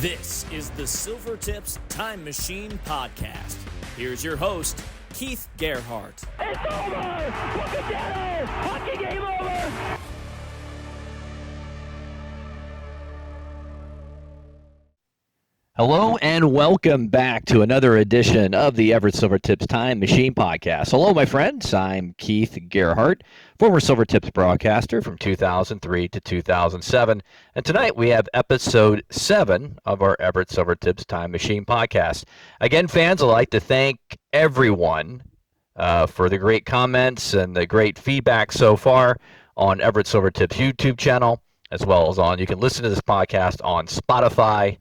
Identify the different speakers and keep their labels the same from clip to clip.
Speaker 1: This is the Silvertips Time Machine Podcast. Here's your host, Keith Gerhart.
Speaker 2: It's over! Look at that! Hockey game over!
Speaker 3: Hello and welcome back to another edition of the Everett Silvertips Time Machine Podcast. Hello, my friends. I'm Keith Gerhart, former Silvertips broadcaster from 2003 to 2007. And tonight we have episode 7 of our Everett Silvertips Time Machine Podcast. Again, fans, I'd like to thank everyone for the great comments and the great feedback so far on Everett Silvertips YouTube channel, as well as you can listen to this podcast on Spotify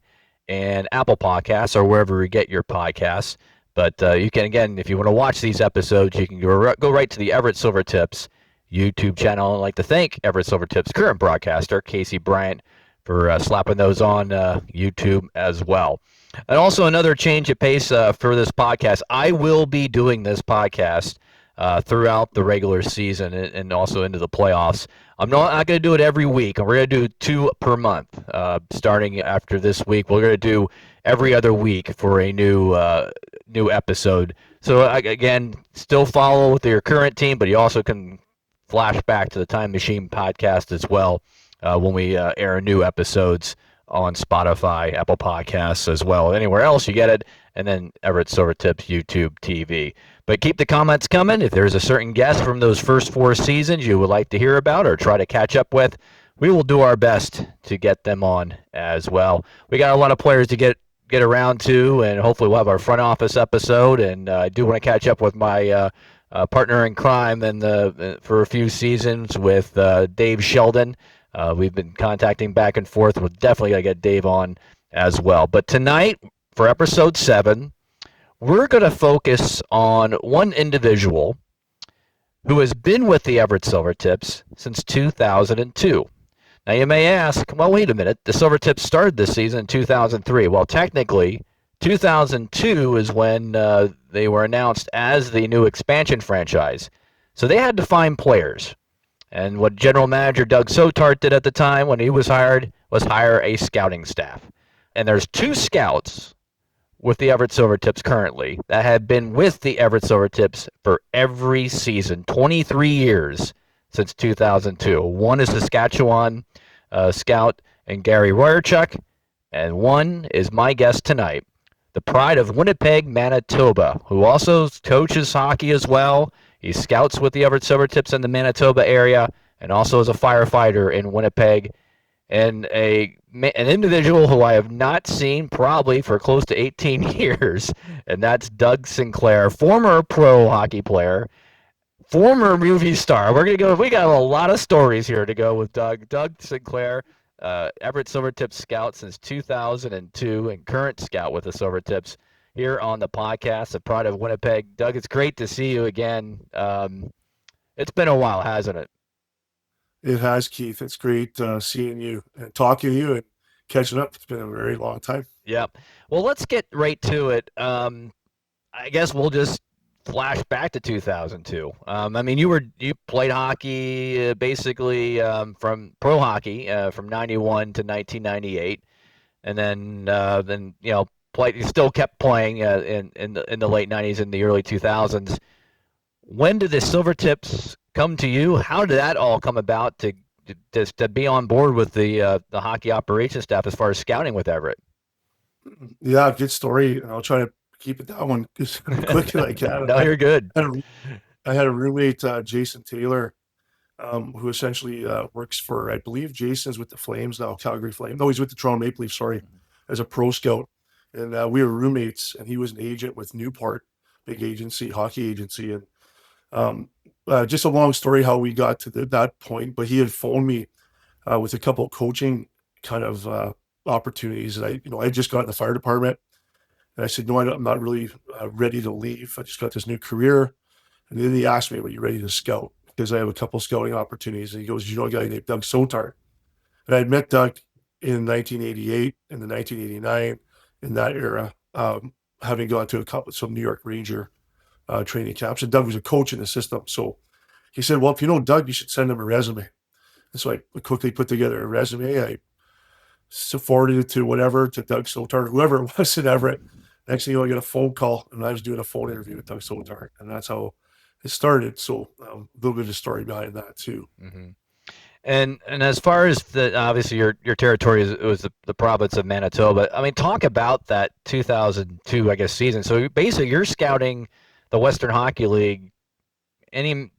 Speaker 3: and Apple Podcasts, or wherever you get your podcasts. But you can, again, if you want to watch these episodes, you can go right to the Everett Silvertips YouTube channel. I'd like to thank Everett Silvertips' current broadcaster, Casey Bryant, for slapping those on YouTube as well. And also another change of pace for this podcast. I will be doing this podcast throughout the regular season and also into the playoffs. I'm not going to do it every week. We're going to do 2 per month. Starting after this week, we're going to do every other week for a new episode. So again, still follow with your current team, but you also can flash back to the Time Machine podcast as well when we air new episodes on Spotify, Apple Podcasts as well. Anywhere else you get it, and then Everett Silvertips YouTube TV. But keep the comments coming. If there's a certain guest from those first 4 seasons you would like to hear about or try to catch up with, we will do our best to get them on as well. We got a lot of players to get around to, and hopefully we'll have our front office episode. And I do want to catch up with my partner in crime for a few seasons with Dave Sheldon. We've been contacting back and forth. We'll definitely got to get Dave on as well. But tonight, for episode 7, we're going to focus on one individual who has been with the Everett Silvertips since 2002. Now, you may ask, well, wait a minute. The Silvertips started this season in 2003. Well, technically, 2002 is when they were announced as the new expansion franchise. So they had to find players. And what General Manager Doug Sinclair did at the time when he was hired was hire a scouting staff. And there's 2 scouts with the Everett Silvertips currently that have been with the Everett Silvertips for every season, 23 years since 2002. One is Saskatchewan scout and Gary Royerchuk, and one is my guest tonight, the pride of Winnipeg, Manitoba, who also coaches hockey as well. He scouts with the Everett Silvertips in the Manitoba area and also is a firefighter in Winnipeg, and an individual who I have not seen probably for close to 18 years, and that's Doug Sinclair, former pro hockey player, former movie star. We got a lot of stories here to go with Doug. Doug Sinclair, Everett Silvertips scout since 2002 and current scout with the Silvertips, here on the podcast, the pride of Winnipeg. Doug, it's great to see you again. It's been a while, hasn't it?
Speaker 4: It has, Keith. It's great seeing you and talking to you and catching up. It's been a very long time.
Speaker 3: Yep. Well, let's get right to it. I guess we'll just flash back to 2002. I mean, you played hockey basically from pro hockey from 91 to 1998, and then you still kept playing in the late 90s and the early 2000s. When did the Silvertips come to you? How did that all come about to be on board with the hockey operations staff as far as scouting with Everett?
Speaker 4: Yeah, good story. I'll try to keep it that one as quick as I can.
Speaker 3: No, you're good.
Speaker 4: I had a roommate, Jason Taylor, who essentially works for, I believe Jason's with the Flames now, Calgary Flames. No, he's with the Toronto Maple Leafs, sorry, as a pro scout. And we were roommates, and he was an agent with Newport, big agency, hockey agency. And just a long story how we got to that point, but he had phoned me with a couple of coaching kind of opportunities. And I had just got in the fire department, and I said, no, I'm not really ready to leave. I just got this new career. And then he asked me, are you ready to scout? Because I have a couple scouting opportunities. And he goes, you know a guy named Doug Sinclair? And I had met Doug in 1988 and then 1989 in that era, having gone to some New York Ranger training camps. And Doug was a coach in the system. So he said, well, if you know Doug, you should send him a resume. And so I quickly put together a resume. I So forwarded it to whatever, to Doug Sinclair, whoever it was in Everett. Next thing you know, I get a phone call, and I was doing a phone interview with Doug Sinclair, and that's how it started. So a little bit of story behind that too.
Speaker 3: Mm-hmm. And as far as obviously your territory was the province of Manitoba. I mean, talk about that 2002, I guess, season. So basically, you're scouting the Western Hockey League.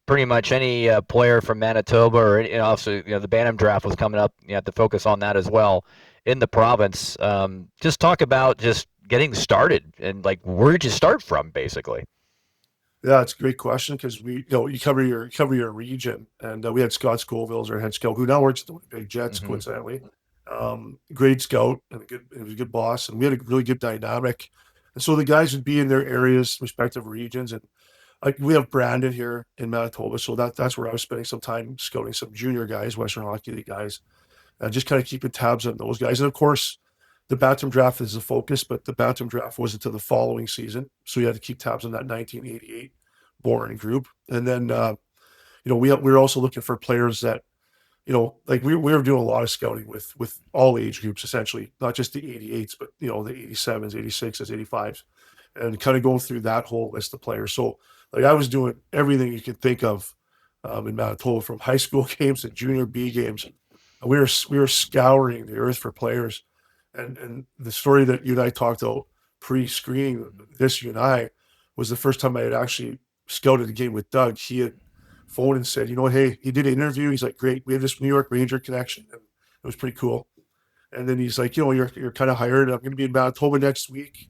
Speaker 3: Pretty much any player from Manitoba, or also the Bantam draft was coming up. You have to focus on that as well in the province. Just talk about just getting started and like where did you start from, basically?
Speaker 4: Yeah, it's a great question because you cover your region, and we had Scott Scoville as our head scout, who now works at the Winnipeg Jets,
Speaker 3: Mm-hmm.
Speaker 4: coincidentally. Great scout and he was a good boss, and we had a really good dynamic. And so the guys would be in their areas, respective regions, and like we have Brandon here in Manitoba, so that's where I was spending some time scouting some junior guys, Western Hockey League guys, just kind of keeping tabs on those guys. And of course, the Bantam draft is the focus, but the Bantam draft was until the following season, so you had to keep tabs on that 1988 born group. And then we were also looking for players that like we were doing a lot of scouting with all age groups, essentially, not just the 88s, but the 87s, 86s, 85s, and kind of going through that whole list of players. So like I was doing everything you could think of in Manitoba, from high school games to junior B games. We were scouring the earth for players. And the story that you and I talked about pre-screening this, you and I, was the first time I had actually scouted a game with Doug. He had phoned and said, hey, he did an interview. He's like, great, we have this New York Ranger connection. And it was pretty cool. And then he's like, you're kind of hired. I'm going to be in Manitoba next week.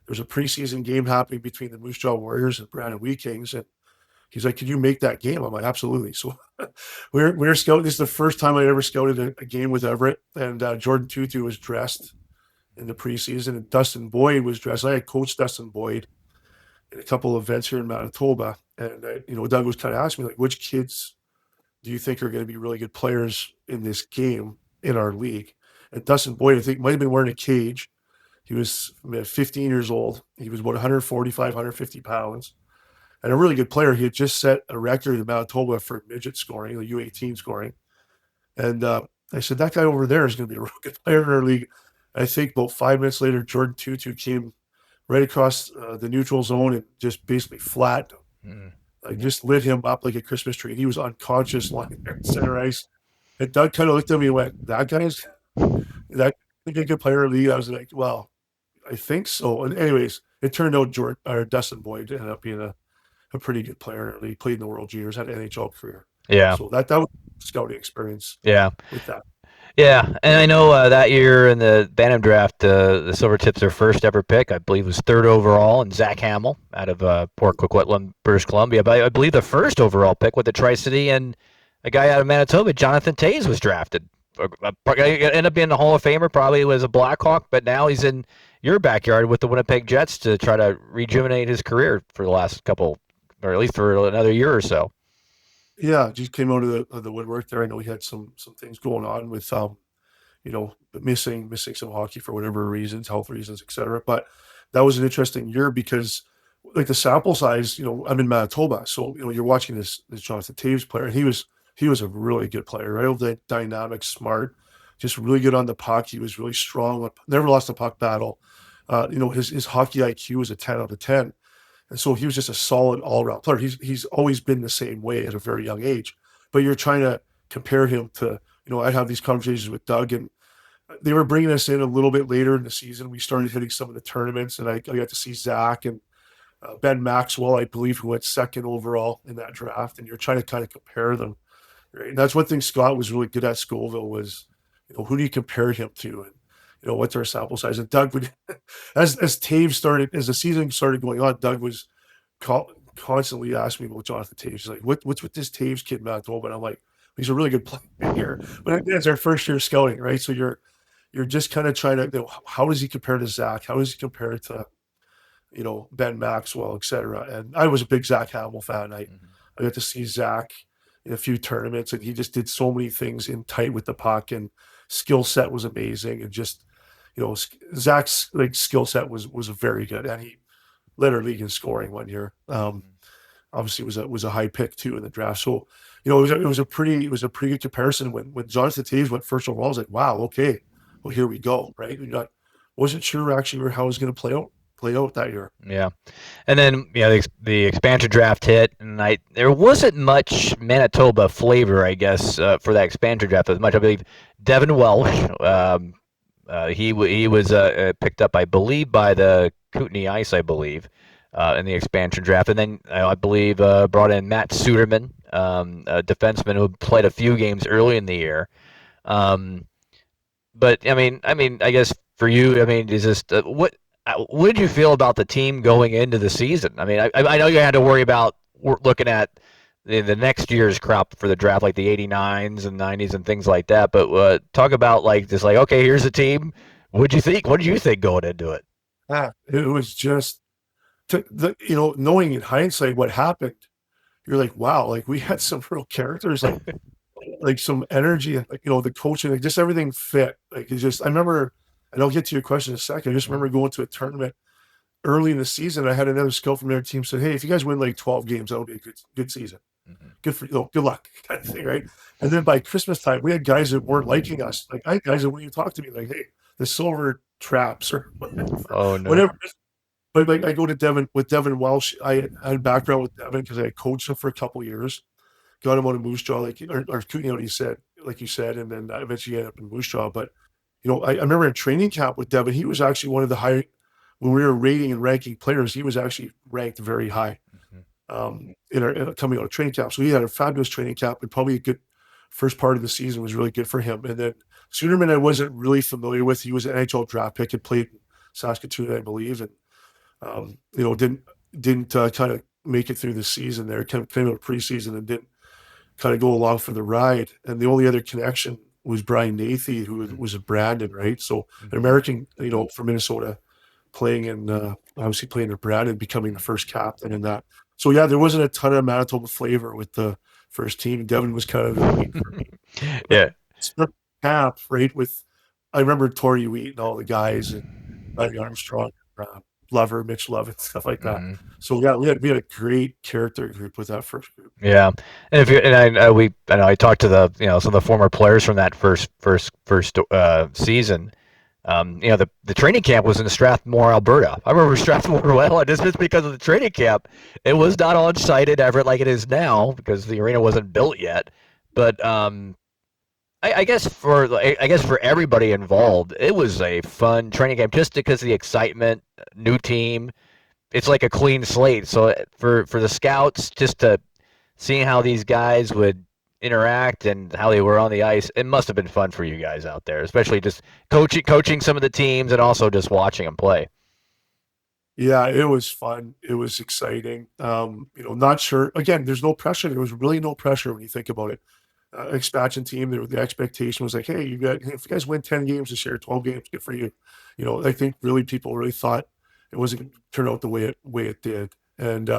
Speaker 4: There's a preseason game happening between the Moose Jaw Warriors and Brandon Wheat Kings. And he's like, can you make that game? I'm like, absolutely. So we're scouting. This is the first time I ever scouted a game with Everett. And Jordan Tutu was dressed in the preseason, and Dustin Boyd was dressed. I had coached Dustin Boyd in a couple of events here in Manitoba. And, Doug was kind of asking me, like, which kids do you think are going to be really good players in this game in our league? And Dustin Boyd, I think, might have been wearing a cage. He was 15 years old. He was about 145, 150 pounds, and a really good player. He had just set a record in Manitoba for midget scoring, the U18 scoring. And I said, that guy over there is going to be a real good player in our league. I think about 5 minutes later, Jordan Tutu came right across the neutral zone and just basically flat, just lit him up like a Christmas tree. He was unconscious lying there in center ice. And Doug kind of looked at me and went, that a good player in the league? I was like, well, I think so. And anyways, it turned out Dustin Boyd ended up being a pretty good player. He played in the World Juniors, had an NHL career.
Speaker 3: Yeah.
Speaker 4: So that was a scouting experience.
Speaker 3: Yeah.
Speaker 4: With that.
Speaker 3: Yeah, and I know that year in the Bantam draft, the Silvertips, their first ever pick, I believe, was third overall, and Zach Hamill out of Port Coquitlam, British Columbia. But I believe the first overall pick with the Tri-City, and a guy out of Manitoba, Jonathan Toews, was drafted. Ended up being a Hall of Famer, probably was a Blackhawk, but now he's in your backyard with the Winnipeg Jets to try to rejuvenate his career for the last couple, or at least for another year or so.
Speaker 4: Yeah, just came out of the woodwork there. I know he had some things going on with missing some hockey for whatever reasons, health reasons, etc. But that was an interesting year because, like, the sample size, I'm in Manitoba, so you're watching this Jonathan Toews player, and he was a really good player, right? Dynamic, smart, just really good on the puck. He was really strong, never lost a puck battle. His hockey IQ was a 10 out of 10. And so he was just a solid all-around player. He's always been the same way at a very young age. But you're trying to compare him to, I'd have these conversations with Doug, and they were bringing us in a little bit later in the season. We started hitting some of the tournaments, and I got to see Zach and Ben Maxwell, I believe, who went second overall in that draft. And you're trying to kind of compare them. Right? And that's one thing Scott was really good at, Scoville, was, who do you compare him to? And, what's our sample size? And Doug would, as the season started going on, Doug was constantly asking me about Jonathan Toews. He's like, what's with this Toews kid, Manitoba? And I'm like, he's a really good player. But it's our first year scouting, right? So you're just kind of trying to, how does he compare to Zach? How does he compare to, Ben Maxwell, et cetera? And I was a big Zach Hamill fan. I got to see Zach in a few tournaments, and he just did so many things in tight with the puck, and skill set was amazing. And just, Zach's skill set was very good, and he led our league in scoring one year. Obviously, it was a high pick too in the draft. So, it was a pretty good comparison when Jonathan Toews went first overall. I was like, wow, okay, well, here we go, right? Wasn't sure actually how it was going to play out that year.
Speaker 3: Yeah. And then, the expansion draft hit, and there wasn't much Manitoba flavor, I guess, for that expansion draft as much. I believe Devin Welsh, he was picked up, I believe, by the Kootenay Ice, I believe, in the expansion draft. And then I believe brought in Matt Suderman, a defenseman who played a few games early in the year. But I guess for you, is this what did you feel about the team going into the season? I mean, I know you had to worry about looking at the next year's crop for the draft, like the '89s and '90s and things like that. But talk about okay, here's the team. What'd you think? What did you think going into it?
Speaker 4: It was just knowing in hindsight what happened. You're like, wow, like we had some real characters, like some energy, like the coaching, like just everything fit. Like it's just, I remember, and I'll get to your question in a second. I just remember going to a tournament early in the season. I had another scout from their team said, "Hey, if you guys win like 12 games, that'll be a good season. Good for good luck," kind of thing, right? And then by Christmas time, we had guys that weren't liking us. Like I had guys that wouldn't even talk to me, like, "Hey, the Silver Traps," or whatever.
Speaker 3: Oh no.
Speaker 4: Whatever. But like I go to Devin with Devin Welsh. I had background with Devin because I had coached him for a couple of years. Got him on a Moose Jaw, like or you said, like you said, and then eventually ended up in Moose Jaw. But I remember in training camp with Devin, he was actually one of the high when we were rating and ranking players. He was actually ranked very high coming out of training camp. So he had a fabulous training camp, and probably a good first part of the season was really good for him. And then Suderman, I wasn't really familiar with. He was an NHL draft pick, had played in Saskatoon, I believe, and didn't kind of make it through the season there. Came out of preseason and didn't kind of go along for the ride. And the only other connection was Brian Nathy, who was a Brandon, right? So an American, from Minnesota, playing in obviously playing in Brandon, becoming the first captain and that. So yeah, there wasn't a ton of Manitoba flavor with the first team. Devin was kind of the lead for me.
Speaker 3: Yeah.
Speaker 4: Camp, right? I remember Torrey Wheat and all the guys and Larry Armstrong, Lover, Mitch Love, and stuff like that. So yeah, we had a great character group with that first group.
Speaker 3: Yeah, and I talked to some of the former players from that first season. The training camp was in Strathmore, Alberta. I remember Strathmore well, and just because of the training camp, it was not on site at Everett like it is now because the arena wasn't built yet. But I guess for everybody involved, it was a fun training camp just because of the excitement, new team. It's like a clean slate. So for the scouts, just to seeing how these guys would interact and how they were on the ice, it must have been fun for you guys out there, especially just coaching some of the teams and also just watching them play.
Speaker 4: Yeah, it was fun. It was exciting. Not sure. Again, there's no pressure. There was really no pressure when you think about it. Expansion team, the expectation was like, hey, if you guys win 10 games this year, 12 games, good for you. I think people really thought it wasn't going to turn out the way it did. And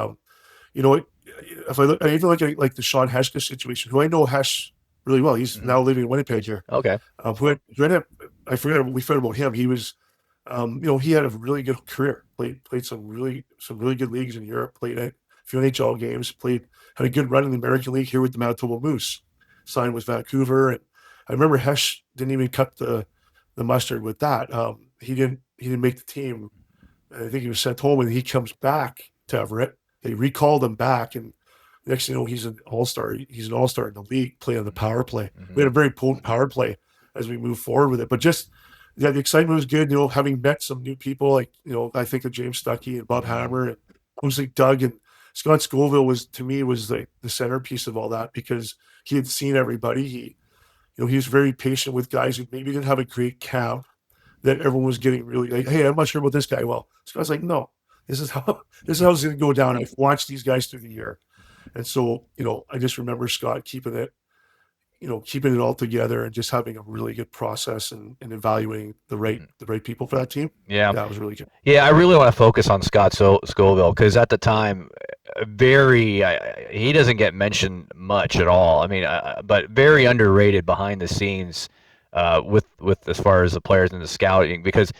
Speaker 4: if I even look at like the Sean Heshka situation, who I know Hesh really well, he's now living in Winnipeg here.
Speaker 3: Okay.
Speaker 4: I forgot about him. He was, he had a really good career. Played some really good leagues in Europe. Played a few NHL games. Had a good run in the American League here with the Manitoba Moose. Signed with Vancouver, and I remember Hesh didn't even cut the mustard with that. He didn't make the team. I think he was sent home, and he comes back to Everett. They recalled him back, and next thing you know, he's an all-star. He's an all-star in the league, playing on the power play. We had a very potent power play as we move forward with it. But just the excitement was good. Having met some new people, like I think of James Stuckey and Bob Hammer, and obviously Doug and Scott Scoville was like the centerpiece of all that because he had seen everybody. He was very patient with guys who maybe didn't have a great camp that everyone was getting really like, hey, I'm not sure about this guy. Well, Scott's like, no, this is how it's going to go down. I've watched these guys through the year. And so, I just remember Scott keeping it all together and just having a really good process and evaluating the right people for that team.
Speaker 3: Yeah.
Speaker 4: That was really good.
Speaker 3: Yeah, I really want to focus on Scott Scoville because at the time, he doesn't get mentioned much at all. I mean, but very underrated behind the scenes with as far as the players and the scouting because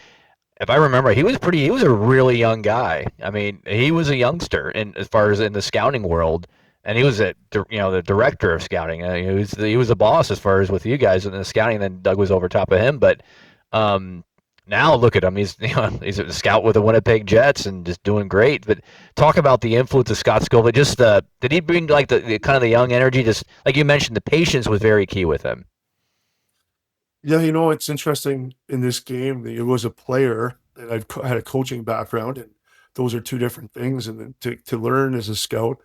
Speaker 3: if I remember, he was a really young guy. I mean, he was a youngster as far as in the scouting world. And he was the director of scouting. He was the boss as far as with you guys in the scouting. And then Doug was over top of him. But Now look at him. He's a scout with the Winnipeg Jets and just doing great. But talk about the influence of Scott Scoville. Just did he bring like the kind of the young energy? Just like you mentioned, the patience was very key with him.
Speaker 4: Yeah, it's interesting in this game. It was a player, and I've had a coaching background, and those are two different things. And then to learn as a scout,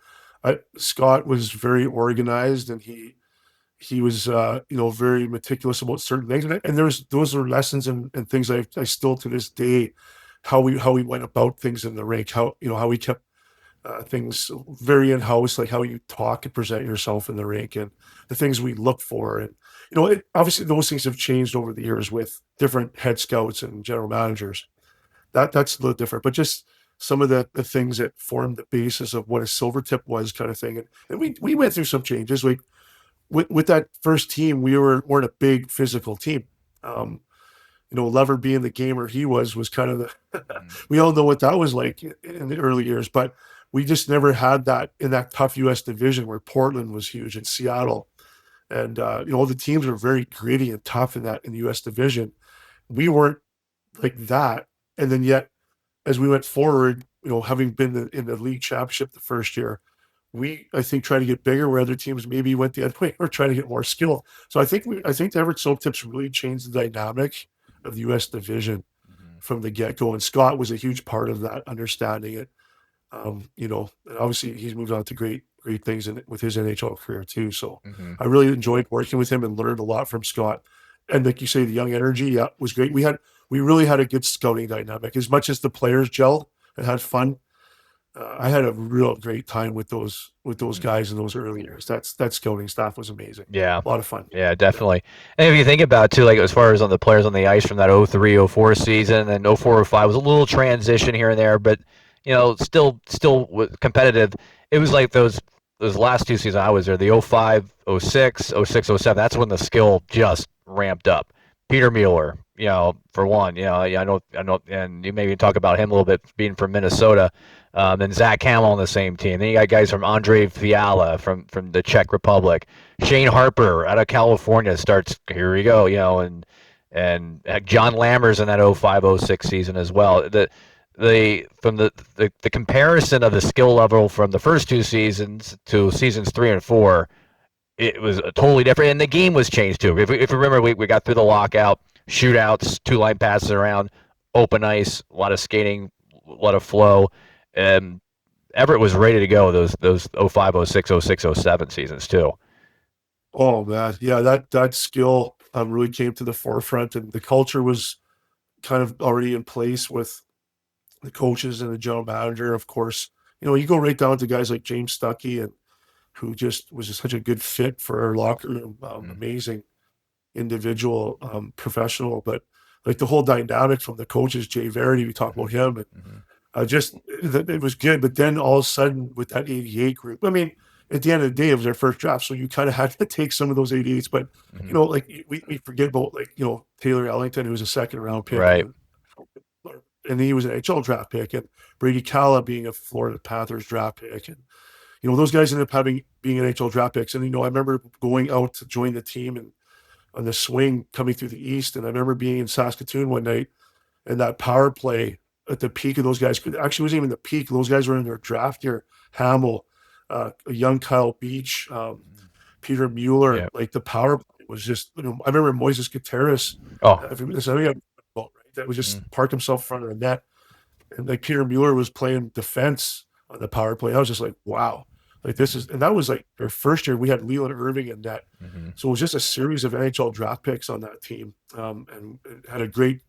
Speaker 4: Scott was very organized, and he was very meticulous about certain things. And those are lessons and things I still to this day, how we went about things in the rink, how we kept things very in house, like how you talk and present yourself in the rink, and the things we look for. And obviously those things have changed over the years with different head scouts and general managers. That's a little different, but just some of the things that formed the basis of what a silver tip was, kind of thing. And we went through some changes. With that first team, weren't a big physical team. Lever being the gamer he was kind of we all know what that was like in the early years, but we just never had that in that tough U.S. division where Portland was huge and Seattle. And, the teams are very gritty and tough in the U.S. division. We weren't like that. And then yet, as we went forward, having been in the league championship the first year, I think, try to get bigger where other teams maybe went the other way or trying to get more skill. So I think the Everett Silvertips really changed the dynamic of the U.S. division from the get-go. And Scott was a huge part of that, understanding it. And obviously he's moved on to great things with his NHL career too. So I really enjoyed working with him and learned a lot from Scott. And like you say, the young energy, was great. We really had a good scouting dynamic. As much as the players gelled and had fun, I had a real great time with those guys in those early years. That scouting staff was amazing.
Speaker 3: Yeah.
Speaker 4: A lot of fun.
Speaker 3: Yeah, definitely. And if you think about it, too, like as far as on the players on the ice from that 03-04 season, and 04-05 was a little transition here and there, but still competitive. It was like those last two seasons I was there, the 05, 06, 06, 07. That's when the skill just ramped up. Peter Mueller, for one, I know, and you maybe talk about him a little bit being from Minnesota. Then Zach Hamill on the same team. Then you got guys from Andre Fiala from the Czech Republic. Shane Harper out of California starts. Here we go, and John Lammers in that 05-06 season as well. From the comparison of the skill level from the first two seasons to seasons 3 and 4, it was totally different, and the game was changed too. If you remember, we got through the lockout, shootouts, 2-line passes around, open ice, a lot of skating, a lot of flow. Everett was ready to go those 05, 06, 06, 07 seasons too.
Speaker 4: Oh man, yeah, that skill really came to the forefront, and the culture was kind of already in place with the coaches and the general manager. Of course, you go right down to guys like James Stuckey, and who just was such a good fit for our locker room. Amazing individual, professional, but like the whole dynamic from the coaches, Jay Verity, we talked about him, and it was good. But then all of a sudden with that 88 group, I mean, at the end of the day, it was their first draft, so you kind of had to take some of those 88s. But like we forget about Taylor Ellington, who was a second round pick,
Speaker 3: right?
Speaker 4: And he was an NHL draft pick, and Brady Calla being a Florida Panthers draft pick, and those guys ended up being NHL draft picks. And I remember going out to join the team and on the swing coming through the East, and I remember being in Saskatoon one night, and that power play at the peak of those guys, actually wasn't even the peak. Those guys were in their draft year. Hamill, a young Kyle Beach, Peter Mueller.
Speaker 3: Yep.
Speaker 4: Like the power play was just. I remember Moises Gutierrez. That was just park himself in front of the net, and like Peter Mueller was playing defense on the power play. I was just like, wow, like this is, and that was like our first year. We had Leland Irving in net, so it was just a series of NHL draft picks on that team, and it had a great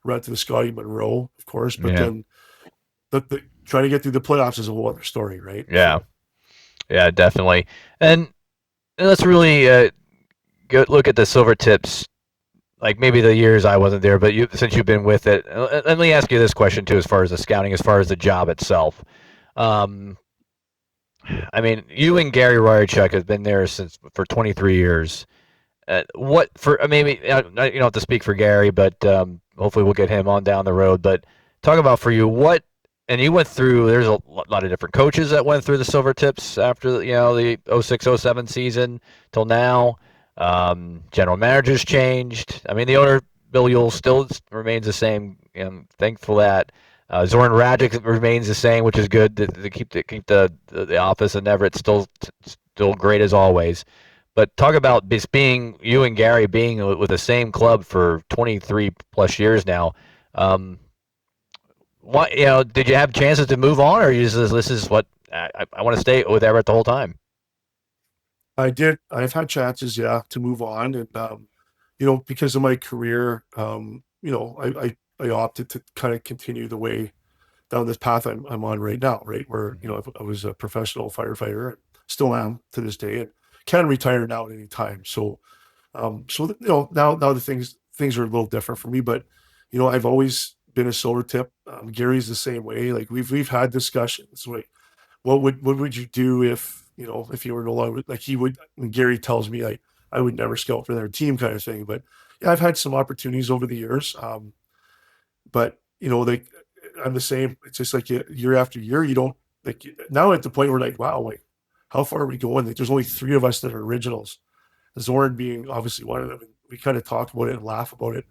Speaker 4: run to the Scotty Monroe, of course, but then the trying to get through the playoffs is a whole other story, right?
Speaker 3: Yeah, yeah, definitely. And let's really look at the Silvertips. Like maybe the years I wasn't there, but since you've been with it, let me ask you this question too, as far as the scouting, as far as the job itself. I mean, you and Gary Ryerchuk have been there for 23 years. Maybe you don't have to speak for Gary, but hopefully we'll get him on down the road. But talk about for you and you went through. There's a lot of different coaches that went through the Silvertips after the 06-07 season till now. General managers changed. I mean, the owner Bill Yule still remains the same. I'm thankful that Zoran Radjic remains the same, which is good to keep the office in Everett still great as always. But talk about this being you and Gary being with the same club for 23 plus years now. What did you have chances to move on, or you just this is what I want to stay with Everett the whole time?
Speaker 4: I did. I've had chances, yeah, to move on, and because of my career, I opted to kind of continue the way down this path I'm on right now, right? Where, I was a professional firefighter, and still am to this day, and can retire now at any time. So, now the things are a little different for me, but, I've always been a Silvertip. Gary's the same way. Like we've had discussions, like, what would you do if you were no longer, like, he would, when Gary tells me, like, I would never scout for their team kind of thing. But yeah, I've had some opportunities over the years. But like, I'm the same. It's just like year after year, you don't, like, now at the point where, like, wow, like, how far are we going? Like, there's only three of us that are originals. Zoran being obviously one of them. And we kind of talk about it and laugh about it.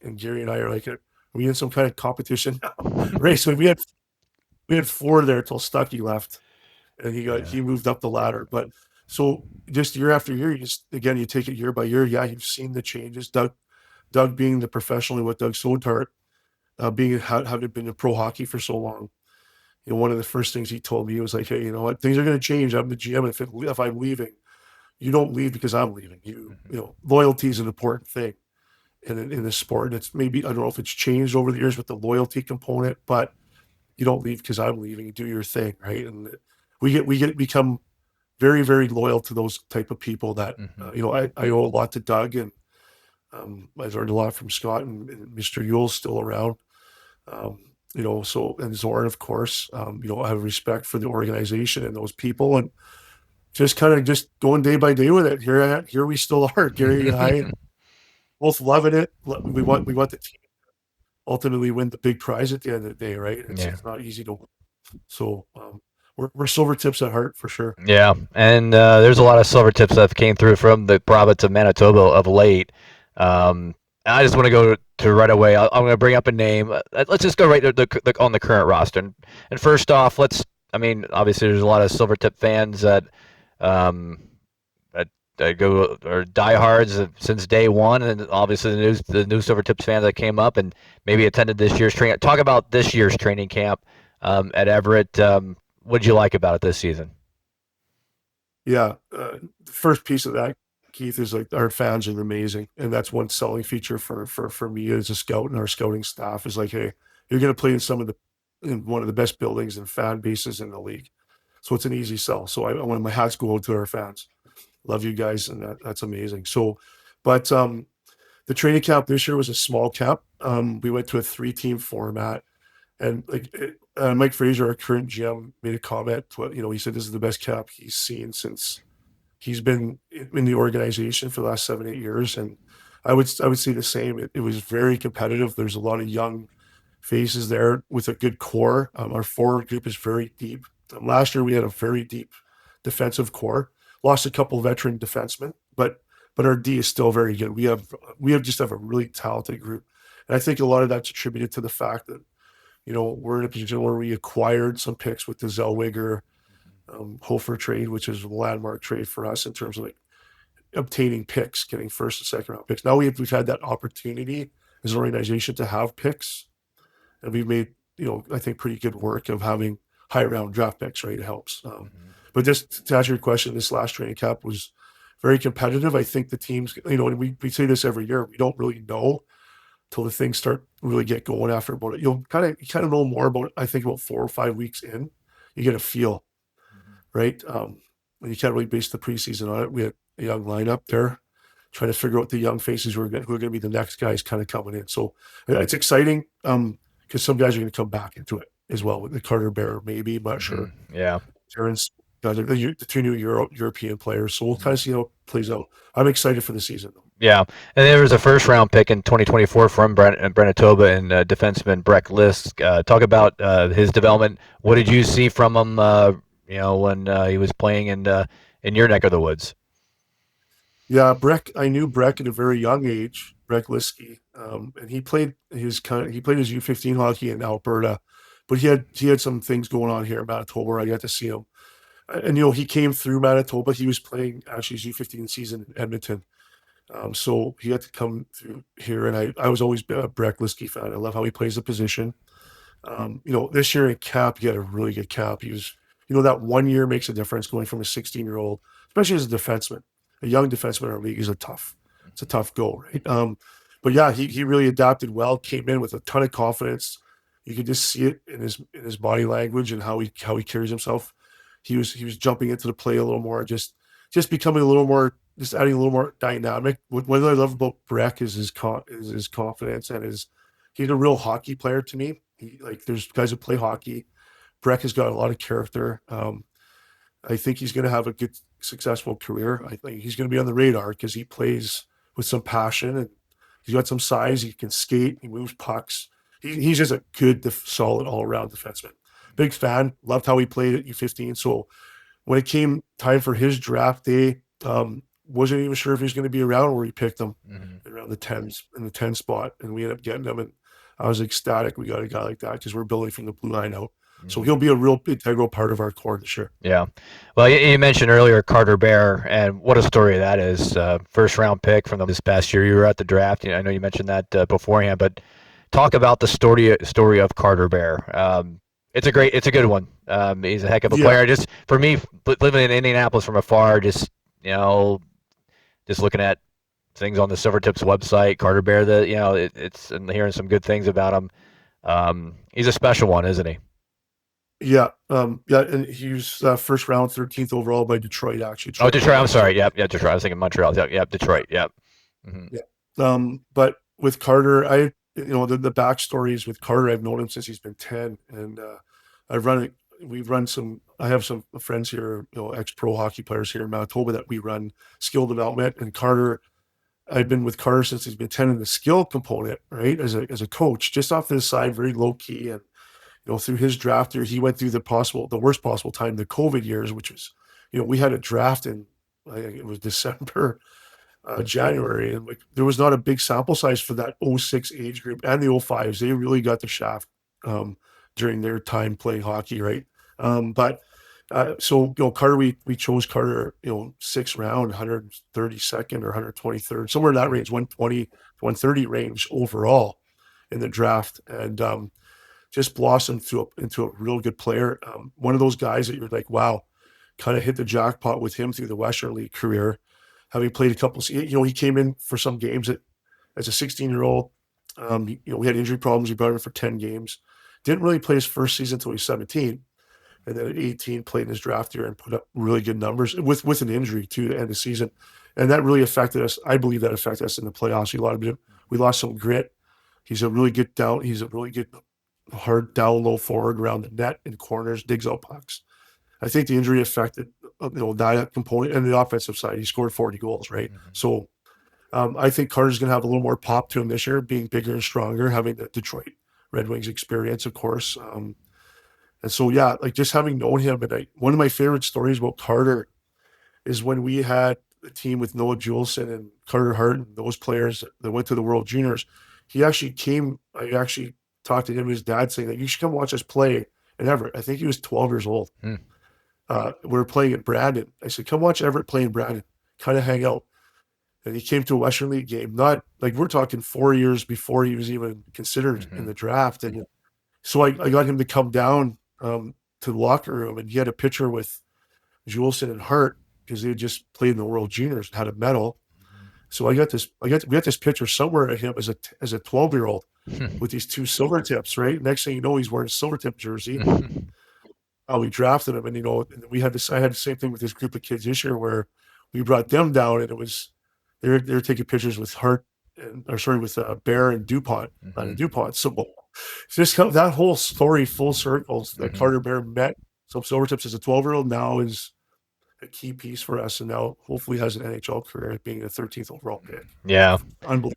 Speaker 4: And Gary and I are like, are we in some kind of competition now? Right. So we had four there till Stuckey left, and he moved up the ladder. But so just year after year, you take it year by year. Yeah, you've seen the changes. Doug being the professional with Doug Sinclair, having been in pro hockey for so long, one of the first things he told me was like, hey, you know what, things are going to change. I'm the GM, and if I'm leaving, you don't leave because I'm leaving. Loyalty is an important thing in this sport. And it's maybe, I don't know if it's changed over the years with the loyalty component, but you don't leave because I'm leaving. You do your thing, right? And we become very, very loyal to those type of people that, I owe a lot to Doug, and I've learned a lot from Scott, and Mr. Yule's still around. And Zoran, of course, I have respect for the organization and those people, and just kind of just going day by day with it. Here we still are, Gary and I, both loving it. We want the team to ultimately win the big prize at the end of the day, right? It's not easy to win. So, we're Silvertips at heart for sure.
Speaker 3: Yeah, and there's a lot of Silvertips that came through from the province of Manitoba of late. I just want to go to right away. I'm going to bring up a name. Let's just go right to on the current roster. And first off, obviously there's a lot of Silvertip fans that go or diehards since day one, and obviously the new Silvertips fans that came up and maybe attended this year's training. Talk about this year's training camp at Everett. What did you like about it this season?
Speaker 4: Yeah, the first piece of that, Keith, is like our fans are amazing, and that's one selling feature for me as a scout and our scouting staff is like, hey, you're going to play in one of the best buildings and fan bases in the league, so it's an easy sell. So I want my hats go out to our fans. Love you guys, and that's amazing. So, but the training camp this year was a small camp. We went to a 3-team format. And Mike Fraser, our current GM, made a comment. He said this is the best camp he's seen since he's been in the organization for the last 7-8 years. And I would say the same. It was very competitive. There's a lot of young faces there with a good core. Our forward group is very deep. Last year we had a very deep defensive core. Lost a couple of veteran defensemen, but our D is still very good. We have a really talented group, and I think a lot of that's attributed to the fact that, we're in a position where we acquired some picks with the Zellweger Hofer trade, which is a landmark trade for us in terms of like obtaining picks, getting first and second round picks. Now we've had that opportunity as an organization to have picks, and we've made, I think pretty good work of having high round draft picks, right? It helps. But just to answer your question, this last training camp was very competitive. I think the teams, and we say this every year, we don't really know till the things start really get going after about it. You kind of know more about it, I think about 4 or 5 weeks in, you get a feel, right? And you can't really base the preseason on it. We had a young lineup there, trying to figure out the young faces who are going to be the next guys kind of coming in. So it's exciting because some guys are going to come back into it as well. With the Carter Bear, maybe, I'm not sure.
Speaker 3: Yeah.
Speaker 4: Terrence, the two new European players. So we'll kind of see how it plays out. I'm excited for the season, though.
Speaker 3: Yeah, and there was a first-round pick in 2024 from Manitoba and defenseman Breck List. Talk about his development. What did you see from him? When he was playing in your neck of the woods.
Speaker 4: Yeah, I knew Breck at a very young age. Brett Liskey, and he played his U15 hockey in Alberta, but he had some things going on here in Manitoba where I got to see him. And he came through Manitoba. He was playing actually his U15 season in Edmonton, so he had to come through here. And I was always a Brett Liskey fan. I love how he plays the position. This year in cap, he had a really good cap. He was, that 1 year makes a difference going from a 16-year-old, especially as a defenseman. A young defenseman in our league is it's a tough go, right? But yeah, he really adapted well, came in with a ton of confidence. You could just see it in his body language and how he carries himself. He was jumping into the play a little more, just becoming a little more, just adding a little more dynamic. What I love about Breck is his confidence and he's a real hockey player to me. There's guys that play hockey. Breck has got a lot of character. I think he's going to have a good, successful career. I think he's going to be on the radar because he plays with some passion and he's got some size. He can skate. He moves pucks. He's just a good, solid, all-around defenseman. Big fan. Loved how he played at U15. So when it came time for his draft day, wasn't even sure if he was going to be around where he picked him around the 10s, in the 10 spot, and we ended up getting him. And I was ecstatic we got a guy like that because we're building from the blue line out. So he'll be a real integral part of our core this year.
Speaker 3: Yeah. Well, you mentioned earlier Carter Bear, and what a story that is. First round pick from this past year. You were at the draft. I know you mentioned that beforehand, but talk about the story of Carter Bear. It's a good one. He's a heck of a player. Just for me, living in Indianapolis from afar, just looking at things on the Silvertips website, Carter Bear, and hearing some good things about him. He's a special one, isn't he?
Speaker 4: Yeah, and he was first round, 13th overall by Detroit, actually.
Speaker 3: Detroit. I'm sorry. Yeah, Detroit. I was thinking Montreal. Yeah, Detroit. Yeah. Mm-hmm.
Speaker 4: Yeah. But with Carter, the backstories with Carter, I've known him since he's been 10, and I have some friends here, ex-pro hockey players here in Manitoba that we run skill development, and Carter, I've been with Carter since he's been 10 in the skill component, right? As a coach, just off to the side, very low key. And, through his draft year, he went through the worst possible time, the COVID years, which was, we had a draft in, I think it was December, January. And there was not a big sample size for that 06 age group and the 05s. They really got the shaft during their time playing hockey, right? So Carter, we chose Carter, 6th round, 132nd or 123rd, somewhere in that range, 120, 130 range overall in the draft, and just blossomed into a real good player. One of those guys that you're like, wow, kind of hit the jackpot with him through the Western League career, having played a couple. He came in for some games as a 16-year-old. We had injury problems. We brought him for 10 games. Didn't really play his first season until he was 17. And then at 18, played in his draft year and put up really good numbers with an injury too to end the season. And that really affected us. I believe that affected us in the playoffs. We lost some grit. He's a really good hard down low forward around the net in corners, digs out pucks. I think the injury affected that component and the offensive side. He scored 40 goals, right? Mm-hmm. So I think Carter's going to have a little more pop to him this year, being bigger and stronger, having the Detroit Red Wings experience, of course. And so, yeah, just having known him, and one of my favorite stories about Carter is when we had a team with Noah Juleson and Carter Hart and those players that went to the World Juniors. He actually came. I actually talked to him and his dad saying that you should come watch us play in Everett. I think he was 12 years old. We were playing at Brandon. I said, come watch Everett play in Brandon, kind of hang out. And he came to a Western League game, not we're talking 4 years before he was even considered in the draft. And so I got him to come down to the locker room, and he had a picture with Juleson and Hart because they had just played in the World Juniors and had a medal. So we got this picture somewhere of him as a 12-year-old with these two Silvertips, right? Next thing you know, he's wearing a Silvertip jersey. We drafted him, and and I had the same thing with this group of kids this year where we brought them down, and it was they were taking pictures with with Bear and DuPont on DuPont. So just that whole story full circles that Carter Bear met some Silvertips as a 12-year-old now is a key piece for us, and now hopefully has an NHL career being a 13th overall pick.
Speaker 3: Yeah.
Speaker 4: Unbelievable.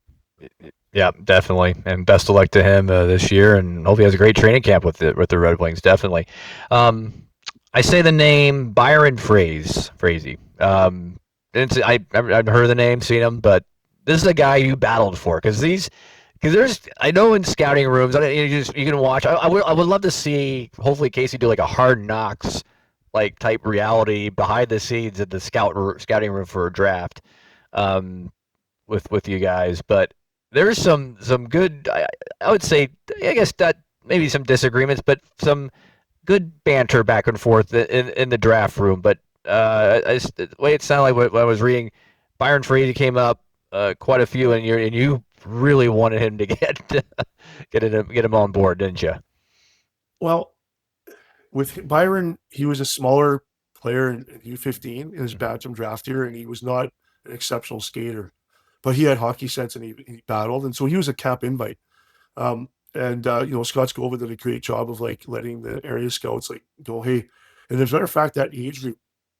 Speaker 3: Yeah, definitely. And best of luck to him this year, and hope he has a great training camp with the Red Wings, definitely. I say the name Byron Frazee. I've heard the name, seen him, but this is a guy you battled for because I know in scouting rooms you can watch. I would love to see hopefully Casey do like a Hard Knocks like type reality behind the scenes at the scouting room for a draft with you guys. But there's some good I would say I guess that maybe some disagreements, but some good banter back and forth in the draft room. But the way it sounded like when I was reading, Byron Frazee came up quite a few, and you really wanted him to get him on board, didn't you?
Speaker 4: Well, with Byron, he was a smaller player in U15 in his Bantam draft year, and he was not an exceptional skater, but he had hockey sense and he battled, and so he was a cap invite. Scott Scova did a great job of like letting the area scouts like go, hey, and as a matter of fact, that age group,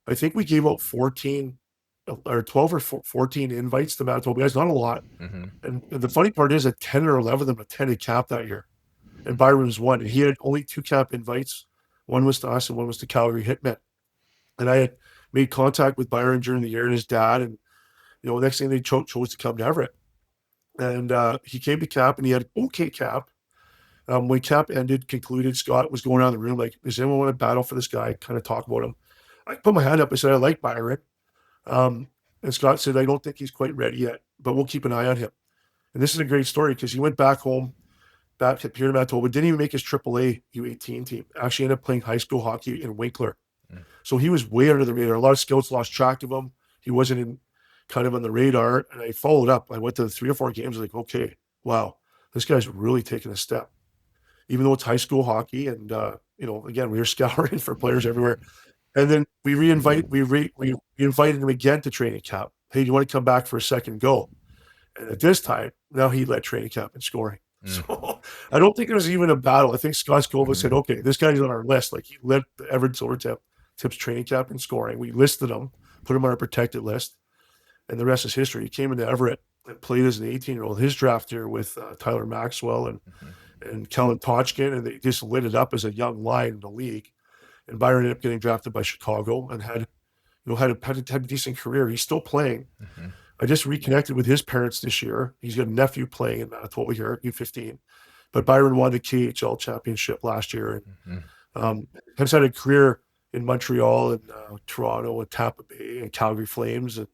Speaker 4: I think we gave out 14 or 12 or 14 invites to Manitoba guys, not a lot.
Speaker 3: Mm-hmm.
Speaker 4: And the funny part is that 10 or 11 of them attended cap that year. And Byron was one. And he had only 2 cap invites. One was to us and one was to Calgary Hitmen. And I had made contact with Byron during the year and his dad. And, next thing they chose to come to Everett. And he came to cap and he had okay cap. When cap concluded, Scott was going around the room like, does anyone want to battle for this guy? Kind of talk about him. I put my hand up. I said, I like Byron. And Scott said, I don't think he's quite ready yet, but we'll keep an eye on him. And this is a great story because he went back home, back to Manitoba, didn't even make his AAA U18 team. Actually ended up playing high school hockey in Winkler. So he was way under the radar. A lot of scouts lost track of him. He wasn't kind of on the radar. And I followed up. I went to 3 or 4 games like, okay, wow, this guy's really taking a step. Even though it's high school hockey. And, again, we were scouring for players everywhere. And then we invited him again to training camp. Hey, do you want to come back for a second go? And at this time, now he led training camp in scoring. So I don't think there was even a battle. I think Scott Scova said, okay, this guy's on our list. Like he led the Everett Silvertips training camp in scoring. We listed him, put him on our protected list, and the rest is history. He came into Everett and played as an 18-year-old his draft year with Tyler Maxwell and Kellen Tochkin, and they just lit it up as a young line in the league. And Byron ended up getting drafted by Chicago and had a decent career. He's still playing. Mm-hmm. I just reconnected with his parents this year. He's got a nephew playing in Manitoba here at U15. But Byron won the KHL championship last year and has had a career in Montreal and Toronto and Tampa Bay and Calgary Flames. And